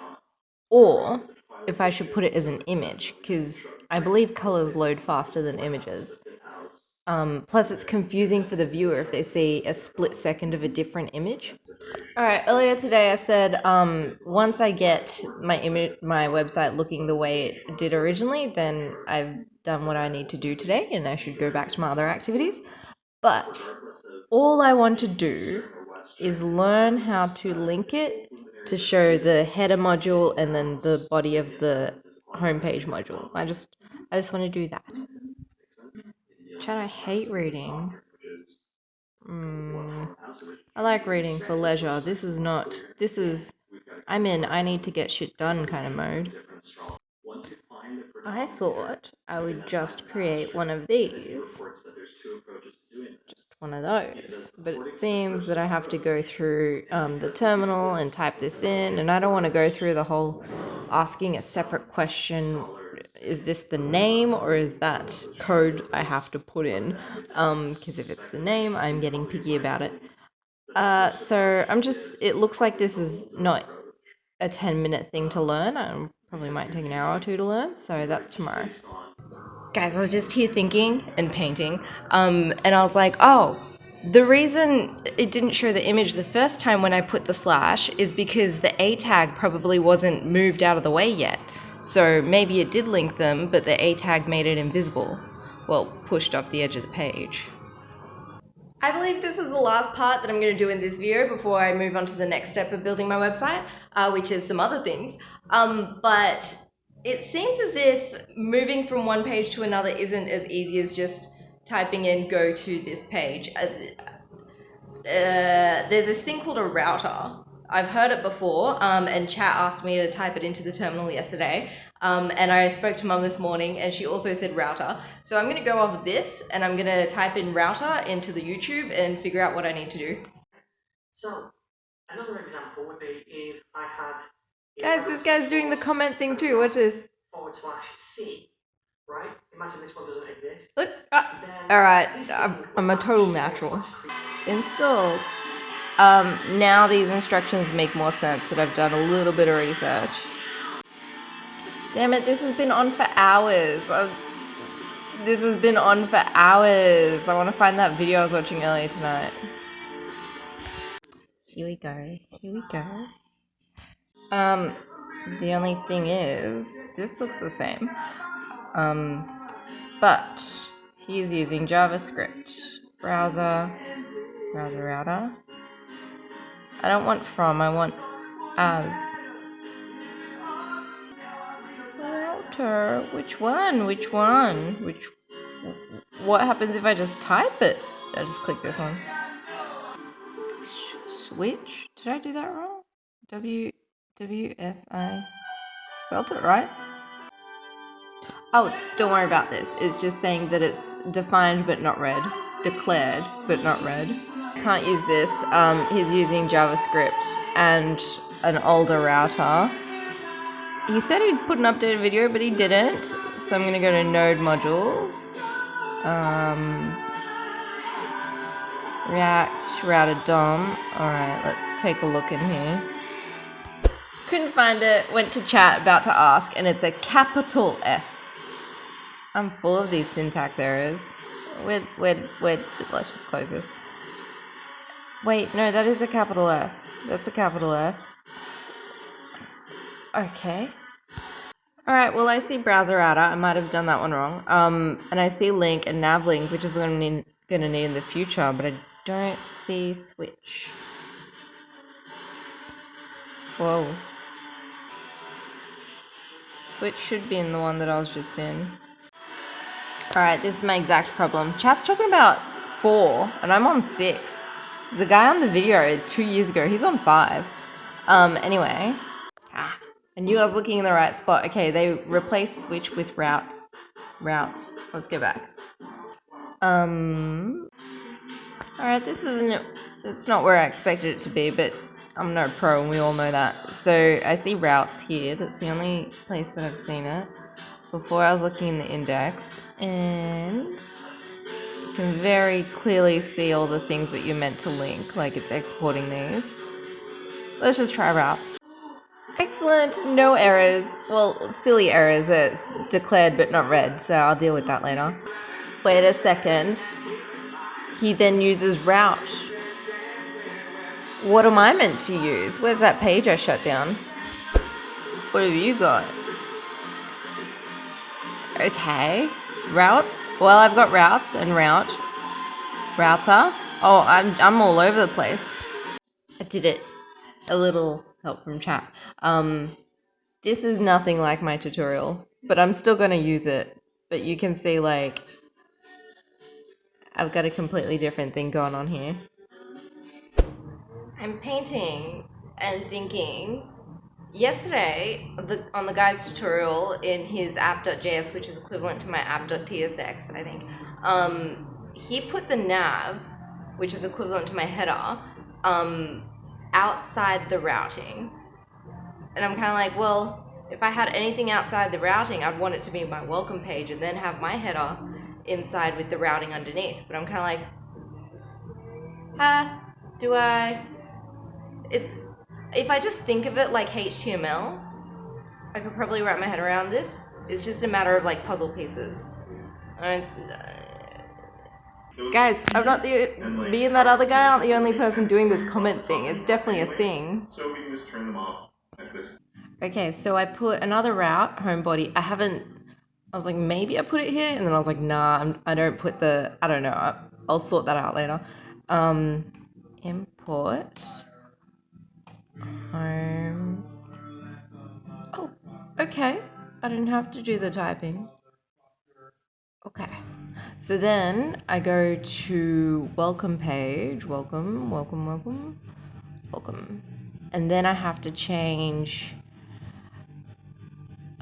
or if I should put it as an image, because I believe colors load faster than images. Plus it's confusing for the viewer if they see a split second of a different image. Alright, earlier today I said once I get my website looking the way it did originally, then I've done what I need to do today and I should go back to my other activities. But all I want to do is learn how to link it to show the header module and then the body of the homepage module. I just want to do that. Chat, I hate reading. I like reading for leisure. This is I'm in I need to get shit done kind of mode. I thought I would just create one of these. Just one of those. But it seems that I have to go through the terminal and type this in, and I don't want to go through the whole asking a separate question. Is this the name or is that code I have to put in? Because if it's the name, I'm getting picky about it. So it looks like this is not a 10-minute thing to learn. I probably might take an hour or two to learn, so that's tomorrow. Guys, I was just here thinking and painting, and I was like, oh, the reason it didn't show the image the first time when I put the slash is because the A tag probably wasn't moved out of the way yet. So maybe it did link them, but the A tag made it invisible. Well, pushed off the edge of the page. I believe this is the last part that I'm going to do in this video before I move on to the next step of building my website, which is some other things. But it seems as if moving from one page to another isn't as easy as just typing in go to this page. There's this thing called a router. I've heard it before, and chat asked me to type it into the terminal yesterday. And I spoke to mum this morning and she also said router. So I'm gonna go off this and I'm gonna type in router into the YouTube and figure out what I need to do. So, another example would be if I had... Guys, this guy's doing the comment thing too, watch this. /C, right? Imagine this one doesn't exist. Look, alright, I'm a total natural. Installed. Now these instructions make more sense that I've done a little bit of research. Damn it, this has been on for hours. This has been on for hours. I want to find that video I was watching earlier tonight. here we go. Here we go. The only thing is, this looks the same. But he's using JavaScript. Browser router. I don't want from, I want as. Router. Which one? What happens if I just type it? I just click this one. Switch? Did I do that wrong? WSI. Spelled it right? Oh, don't worry about this. It's just saying that it's defined but not read. Declared but not read. Can't use this. He's using JavaScript and an older router. He said he'd put an updated video, but he didn't. So I'm gonna go to Node modules. React, router DOM. Alright, let's take a look in here. Couldn't find it, went to chat, about to ask, and it's a capital S. I'm full of these syntax errors. Let's just close this. Wait, no, that is a capital S. That's a capital S. Okay. Alright, well I see browser router. I might have done that one wrong. And I see link and nav link, which is what I'm gonna need in the future, but I don't see switch. Whoa. Switch should be in the one that I was just in. Alright, this is my exact problem. Chat's talking about 4, and I'm on 6. The guy on the video 2 years ago, he's on 5. Anyway. I knew I was looking in the right spot. Okay, they replaced switch with routes. Let's go back. Alright, it's not where I expected it to be, but I'm no pro and we all know that. So I see routes here. That's the only place that I've seen it. Before I was looking in the index, and you can very clearly see all the things that you're meant to link, like it's exporting these. Let's just try routes. Excellent, no errors. Well, silly errors, it's declared but not read, so I'll deal with that later. Wait a second. He then uses route. What am I meant to use? Where's that page I shut down? What have you got? Okay. Routes. Well, I've got routes and route. Router. Oh, I'm all over the place. I did it. A little help from chat. This is nothing like my tutorial, but I'm still going to use it. But you can see, like, I've got a completely different thing going on here. I'm painting and thinking. Yesterday, on the guy's tutorial in his app.js, which is equivalent to my app.tsx, I think, he put the nav, which is equivalent to my header, outside the routing. And I'm kind of like, well, if I had anything outside the routing, I'd want it to be my welcome page and then have my header inside with the routing underneath. But I'm kind of like, do I? If I just think of it like HTML, I could probably wrap my head around this. It's just a matter of like puzzle pieces. Guys, I'm not me and that other guy aren't the only person doing this comment thing. It's definitely a thing. So we can just turn them off at this. Okay, so I put another route, homebody. I was like, maybe I put it here, and then I was like, nah, I don't put the, I don't know. I'll sort that out later. Import home. Oh, okay. I didn't have to do the typing. Okay. So then I go to welcome page. Welcome. And then I have to change.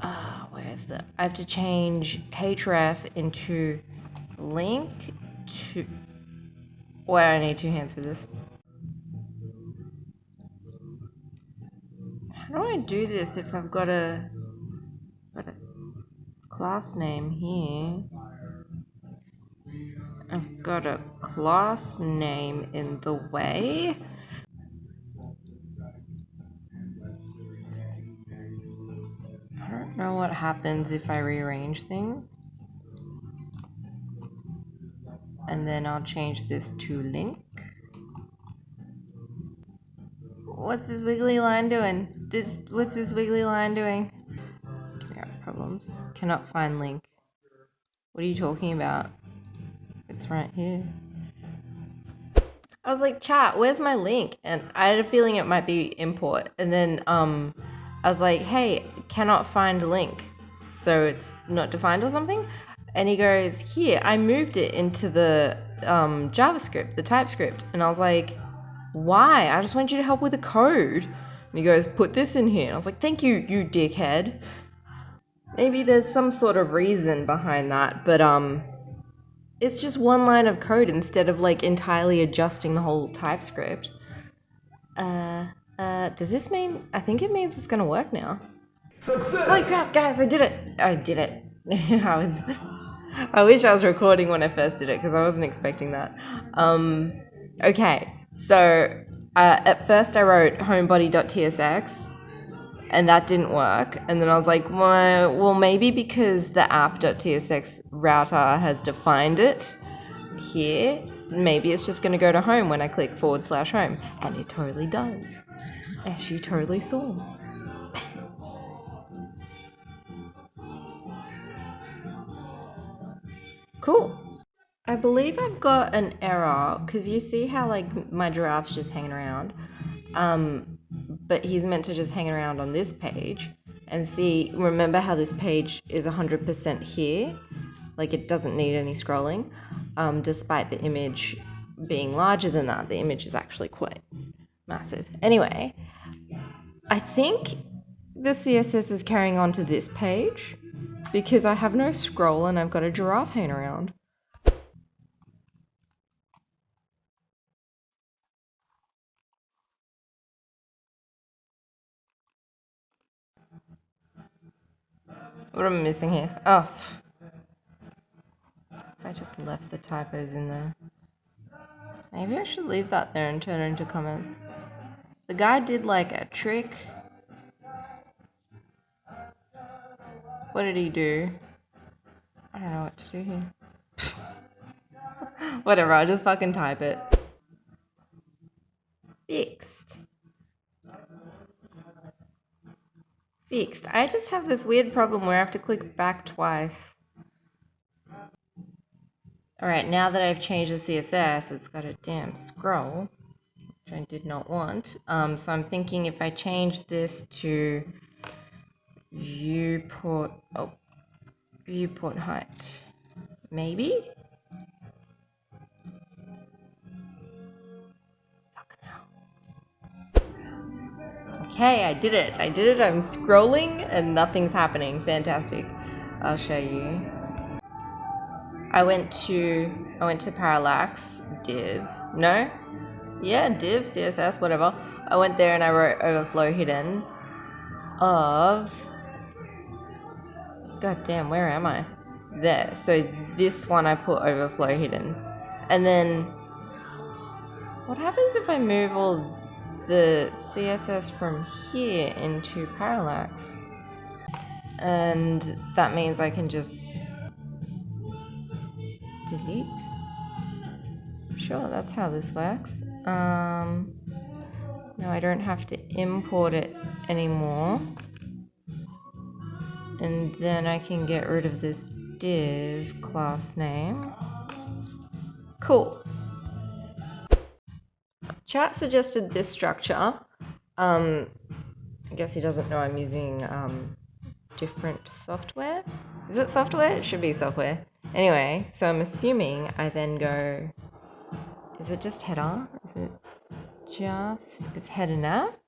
I have to change href into link to. Why do I need 2 hands for this? How do I do this if I've got a class name here? I've got a class name in the way. I don't know what happens if I rearrange things. And then I'll change this to link. What's this wiggly line doing? What's this wiggly line doing? Problems. Cannot find link. What are you talking about? It's right here. I was like, chat, where's my link? And I had a feeling it might be import. And then I was like, hey, cannot find link. So it's not defined or something? And he goes, here, I moved it into the JavaScript, the TypeScript. And I was like, why? I just want you to help with the code. And he goes, put this in here. And I was like, thank you, you dickhead. Maybe there's some sort of reason behind that, but it's just one line of code instead of like entirely adjusting the whole TypeScript. Does this mean? I think it means it's gonna work now. Success! Holy crap, guys! I did it! I did it. I wish I was recording when I first did it because I wasn't expecting that. Okay, so at first I wrote homebody.tsx. And that didn't work. And then I was like, well, maybe because the app.tsx router has defined it here, maybe it's just going to go to home when I click /home. And it totally does. As you totally saw. Cool. I believe I've got an error because you see how like my giraffe's just hanging around. But he's meant to just hang around on this page and see, remember how this page is 100% here? Like it doesn't need any scrolling, despite the image being larger than that. The image is actually quite massive. Anyway, I think the CSS is carrying on to this page because I have no scroll and I've got a giraffe hanging around. What am I missing here? Oh, if I just left the typos in there. Maybe I should leave that there and turn it into comments. The guy did like a trick. What did he do? I don't know what to do here. Whatever, I'll just fucking type it. Fixed. Fixed. I just have this weird problem where I have to click back twice. Alright, now that I've changed the CSS, it's got a damn scroll, which I did not want. So I'm thinking if I change this to viewport height, maybe? Okay, I did it. I'm scrolling and nothing's happening. Fantastic. I'll show you. I went to Parallax div. No? Yeah, div, CSS, whatever. I went there and I wrote overflow hidden of... God damn, where am I? There. So this one I put overflow hidden. And then what happens if I move all the CSS from here into Parallax? And that means I can just delete. Sure, that's how this works. Now I don't have to import it anymore. And then I can get rid of this div class name. Cool. Chat suggested this structure. I guess he doesn't know I'm using different software. Is it software? It should be software. Anyway, so I'm assuming I then go... Is it just header? Is it just... It's header nav?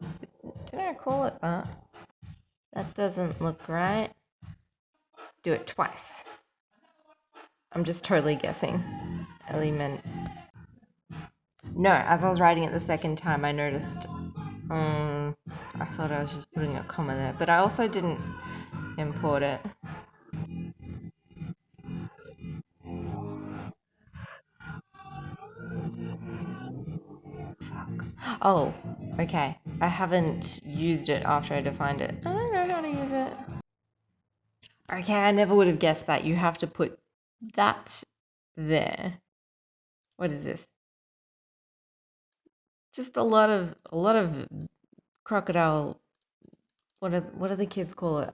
Did I call it that? That doesn't look right. Do it twice. I'm just totally guessing. Element. No, as I was writing it the second time, I noticed... I thought I was just putting a comma there, but I also didn't import it. Fuck. Oh, okay. I haven't used it after I defined it. I don't know how to use it. Okay, I never would have guessed that. You have to put that there. What is this? Just a lot of crocodile. What do the kids call it?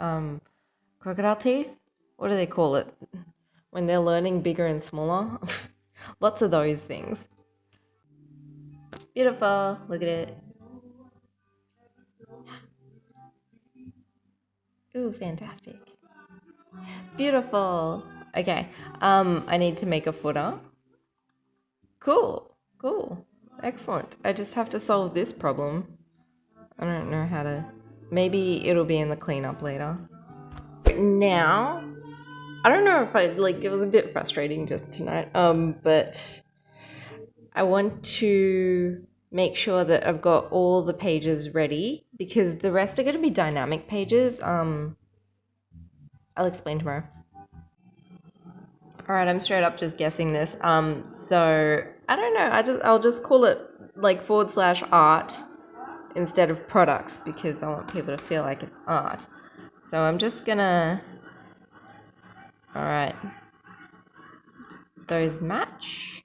Crocodile teeth? What do they call it when they're learning bigger and smaller? Lots of those things. Beautiful. Look at it. Ooh, fantastic. Beautiful. Okay. I need to make a footer. Cool. Excellent. I just have to solve this problem. I don't know how to. Maybe it'll be in the cleanup later. Now, I don't know if it was a bit frustrating just tonight. But I want to make sure that I've got all the pages ready because the rest are going to be dynamic pages. I'll explain tomorrow. All right, I'm straight up just guessing this. So I don't know. I'll just call it like /art instead of products because I want people to feel like it's art. So I'm just gonna. All right. Those match.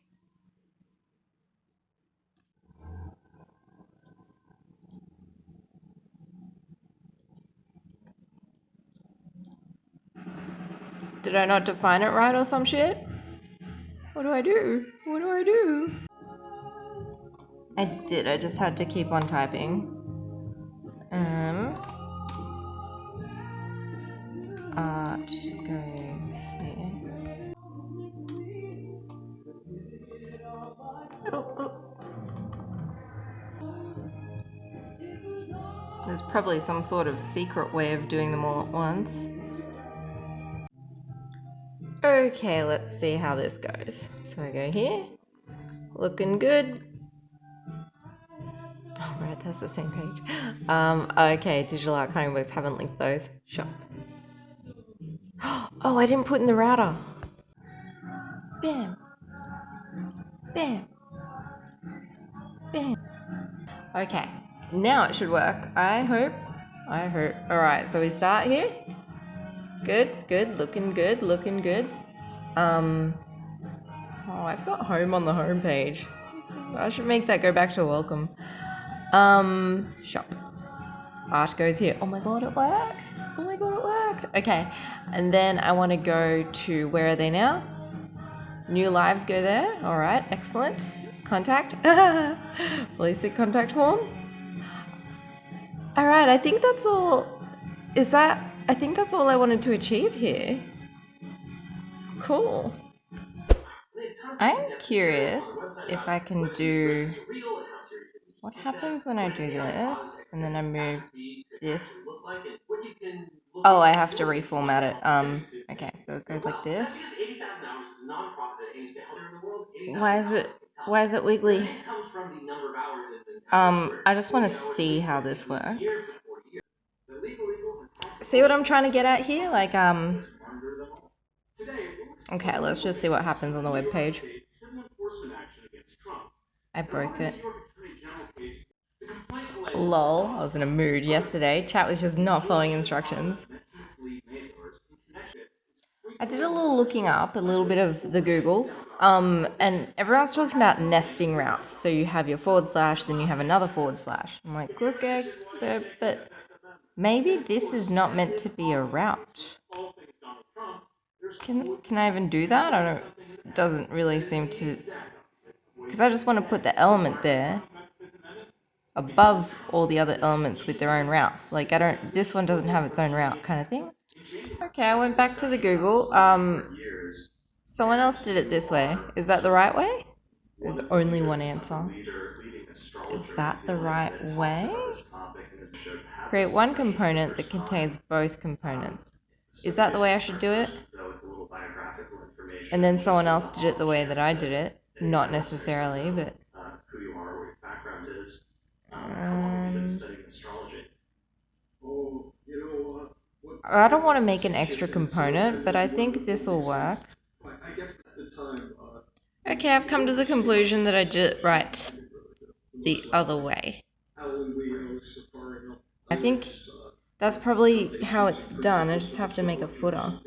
Did I not define it right or some shit? What do I do? I did. I just had to keep on typing. Art goes here. Oh. There's probably some sort of secret way of doing them all at once. Okay, let's see how this goes. So I go here. Looking good. Oh, right, that's the same page. Okay, Digital Archiving Works, haven't linked those. Shop. Oh, I didn't put in the router. Bam. Okay, now it should work. I hope. Alright, so we start here. Good, looking good. Oh, I've got home on the home page. I should make that go back to welcome. Shop. Art goes here. Oh my god, it worked. Okay, and then I want to go to, where are they now? New lives go there. All right, excellent. Contact. Police contact form. All right, I think that's all. I think that's all I wanted to achieve here. Cool. I'm curious if I can do. What happens when I do this and then I move this? Oh, I have to reformat it. Okay, so it goes like this. Why is it wiggly? I just want to see how this works. See what I'm trying to get at here? Okay, let's just see what happens on the webpage. I broke it. Lol, I was in a mood yesterday. Chat was just not following instructions. I did a little looking up, a little bit of the Google, and everyone's talking about nesting routes. So you have your /, then you have another /. I'm like, okay, but maybe this is not meant to be a route. Can I even do that? It doesn't really seem to, because I just want to put the element there above all the other elements with their own routes. This one doesn't have its own route kind of thing. Okay, I went back to the Google. Someone else did it this way. Is that the right way? There's only one answer. Is that the right way? Create one component that contains both components. Is that the way I should do it? And then someone else did it the way that I did it. Not necessarily, but... I don't want to make an extra component, but I think this will work. Okay, I've come to the conclusion that I did it right the other way. I think that's probably how it's done. I just have to make a footer.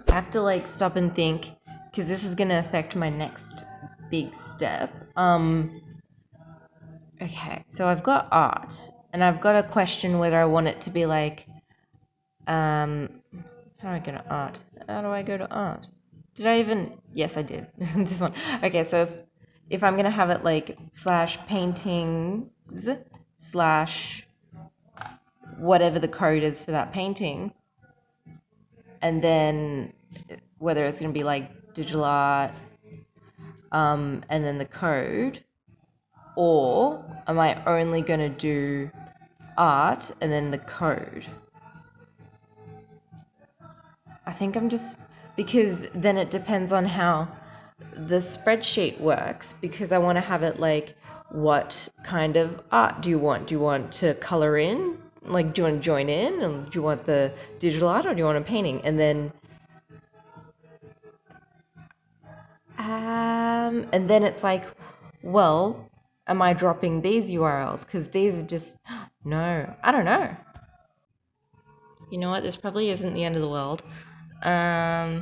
I have to stop and think, because this is going to affect my next big step. Okay, so I've got art, And I've got a question whether I want it to be like, how do I go to art? How do I go to art? Did I even? Yes, I did. This one. Okay, so if I'm gonna have it like /paintings/ whatever the code is for that painting, and then whether it's gonna be like digital art, and then the code, or am I only gonna do art and then the code? I think I'm just, because then it depends on how the spreadsheet works, because I want to have it like, what kind of art do you want? Do you want to color in? Like, do you want to join in? And do you want the digital art, or do you want a painting? And then it's like, well, am I dropping these URLs? Because these are just, no, I don't know. You know what? This probably isn't the end of the world. I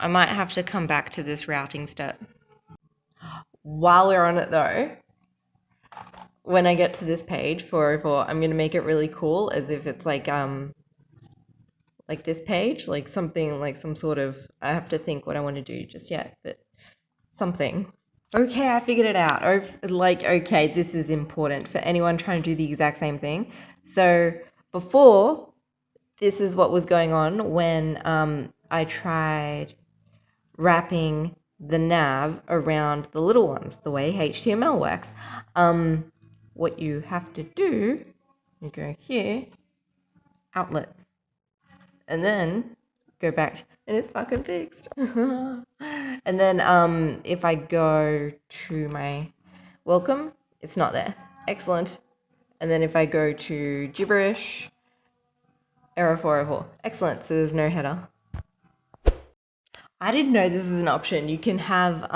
might have to come back to this routing step. While we're on it though, when I get to this page 404, I'm gonna make it really cool, as if it's like this page, like something like some sort of, I have to think what I want to do just yet, but something. Okay, I figured it out. Okay, this is important for anyone trying to do the exact same thing. So before, this is what was going on when I tried wrapping the nav around the little ones, the way HTML works. What you have to do, you go here, outlet, and then go back, and it's fucking fixed. And then if I go to my welcome, it's not there. Excellent. And then if I go to gibberish, error 404. Excellent, so there's no header. I didn't know this is an option. You can have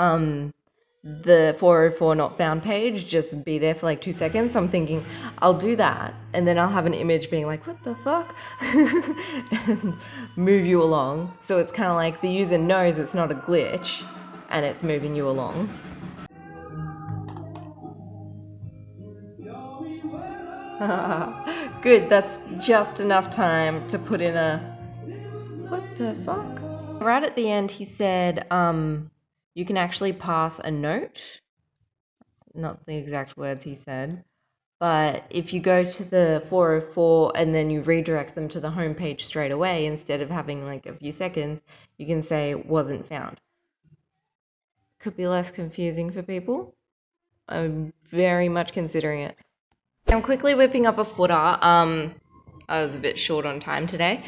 the 404 not found page just be there for like 2 seconds. I'm thinking I'll do that, and then I'll have an image being like, what the fuck? And move you along. So it's kind of like the user knows it's not a glitch and it's moving you along. Good, that's just enough time to put in a, what the fuck? Right at the end he said you can actually pass a note. That's not the exact words he said, but if you go to the 404 and then you redirect them to the home page straight away, instead of having like a few seconds, you can say wasn't found. Could be less confusing for people. I'm very much considering it. I'm quickly whipping up a footer. I was a bit short on time today.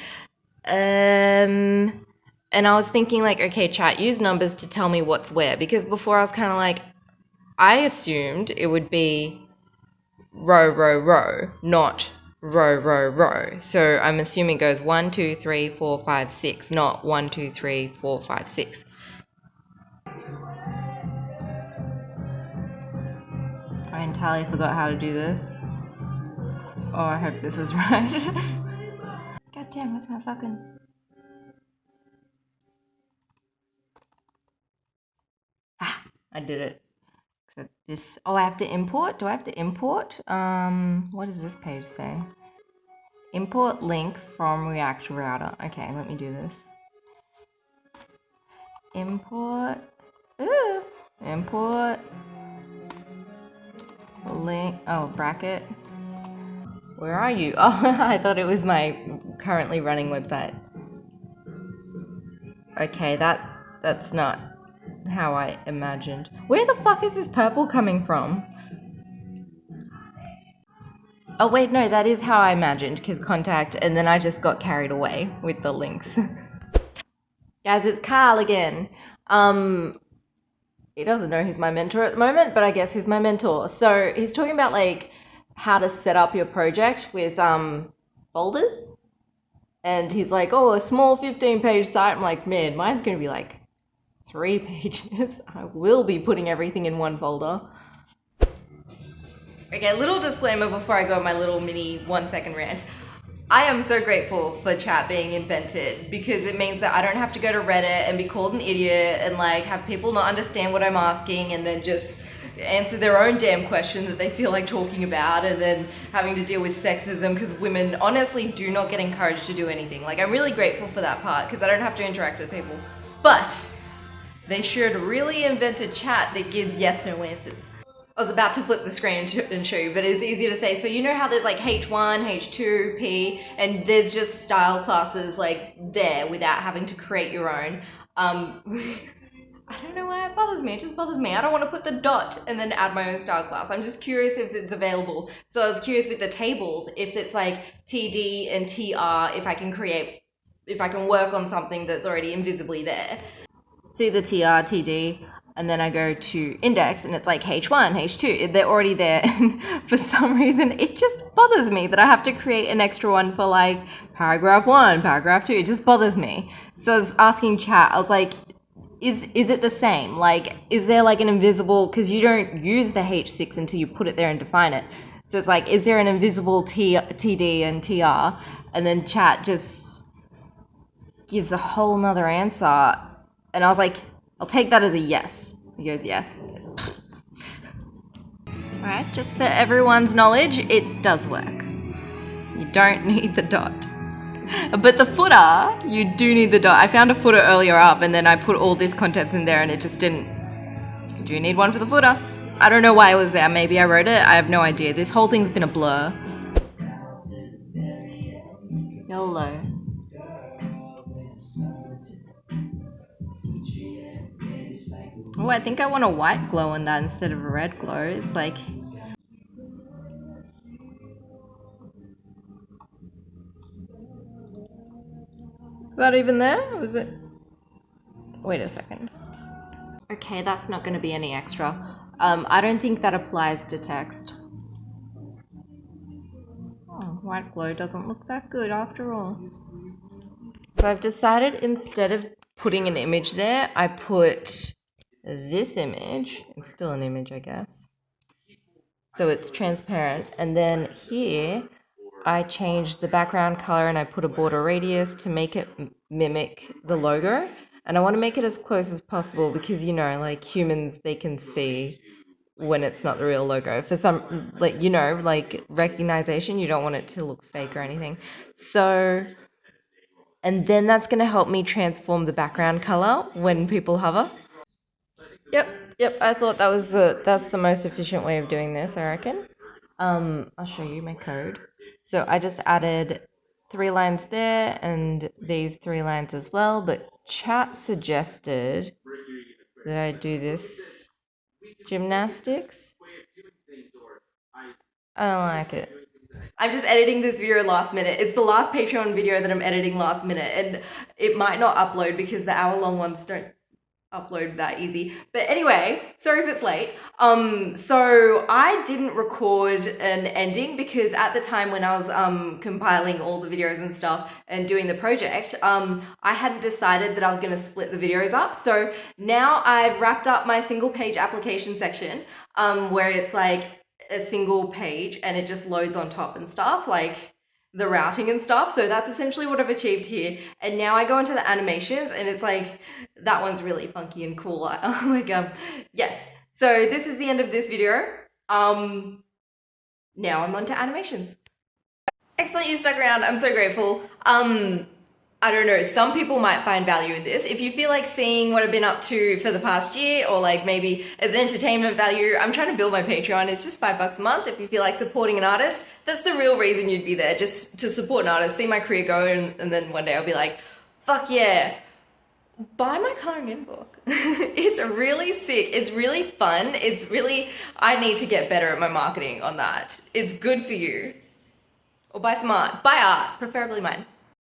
And I was thinking like, okay, chat, use numbers to tell me what's where, because before I was kind of like, I assumed it would be row, row, row, not row, row, row. So I'm assuming it goes 1, 2, 3, 4, 5, 6, not 1, 2, 3, 4, 5, 6. I entirely forgot how to do this. Oh, I hope this is right. God damn, where's my fucking... I did it. So this, oh, I have to import? Do I have to import? What does this page say? Import link from React Router. Okay, let me do this. Import, import link, oh, bracket. Where are you? Oh, I thought it was my currently running website. Okay, that's not how I imagined. Where the fuck is this purple coming from? Oh wait, no, that is how I imagined, because contact, and then I just got carried away with the links. Guys, it's Carl again. He doesn't know who's my mentor at the moment, but I guess he's my mentor. So he's talking about like how to set up your project with folders. And he's like, oh, a small 15-page site. I'm like, man, mine's going to be like 3 pages. I will be putting everything in one folder. Okay, little disclaimer before I go on my little mini 1-second rant. I am so grateful for chat being invented, because it means that I don't have to go to Reddit and be called an idiot and like have people not understand what I'm asking and then just answer their own damn question that they feel like talking about, and then having to deal with sexism because women honestly do not get encouraged to do anything. Like, I'm really grateful for that part because I don't have to interact with people. But they should really invent a chat that gives yes/no answers. I was about to flip the screen and show you, but it's easier to say. So you know how there's like H1, H2, P, and there's just style classes like there without having to create your own. I don't know why it bothers me. It just bothers me. I don't want to put the dot and then add my own style class. I'm just curious if it's available. So I was curious with the tables, if it's like TD and TR, if I can work on something that's already invisibly there. See the TR, TD, and then I go to index and it's like H1, H2. They're already there. And for some reason, it just bothers me that I have to create an extra one for like paragraph 1, paragraph 2. It just bothers me. So I was asking chat, I was like, is it the same? Like, is there like an invisible, because you don't use the H6 until you put it there and define it. So it's like, is there an invisible TD and TR? And then chat just gives a whole nother answer. And I was like, I'll take that as a yes. He goes, yes. Alright, just for everyone's knowledge, it does work. You don't need the dot. But the footer, you do need the dot. I found a footer earlier up and then I put all this contents in there and it just didn't. You do need one for the footer. I don't know why it was there. Maybe I wrote it. I have no idea. This whole thing's been a blur. YOLO. Oh, I think I want a white glow on that instead of a red glow. It's like... Is that even there? Or is it? Wait a second. Okay, that's not going to be any extra. I don't think that applies to text. Oh, white glow doesn't look that good after all. So I've decided instead of putting an image there, I put this image. It's still an image, I guess. So it's transparent. And then here, I changed the background color and I put a border radius to make it mimic the logo. And I want to make it as close as possible because, you know, like humans, they can see when it's not the real logo. For some, like, you know, like recognition, you don't want it to look fake or anything. So, and then that's going to help me transform the background color when people hover. Yep, I thought that's the most efficient way of doing this, I reckon. I'll show you my code. So I just added 3 lines there and these 3 lines as well, but chat suggested that I do this gymnastics. I don't like it. I'm just editing this video last minute. It's the last Patreon video that I'm editing last minute, and it might not upload because the hour-long ones don't upload that easy. But anyway, sorry if it's late. So I didn't record an ending because at the time when I was compiling all the videos and stuff and doing the project, I hadn't decided that I was going to split the videos up. So now I've wrapped up my single page application section, where it's like a single page and it just loads on top and stuff, like the routing and stuff. So that's essentially what I've achieved here. And now I go into the animations and it's like, that one's really funky and cool. Yes. So this is the end of this video. Now I'm on to animations. Excellent, you stuck around. I'm so grateful. I don't know, some people might find value in this. If you feel like seeing what I've been up to for the past year, or like maybe as entertainment value, I'm trying to build my Patreon. It's just $5 a month. If you feel like supporting an artist, that's the real reason you'd be there, just to support an artist, see my career go, and then one day I'll be like, fuck yeah, buy my coloring in book. It's really sick. It's really fun. I need to get better at my marketing on that. It's good for you. Or buy some art. Buy art, preferably mine.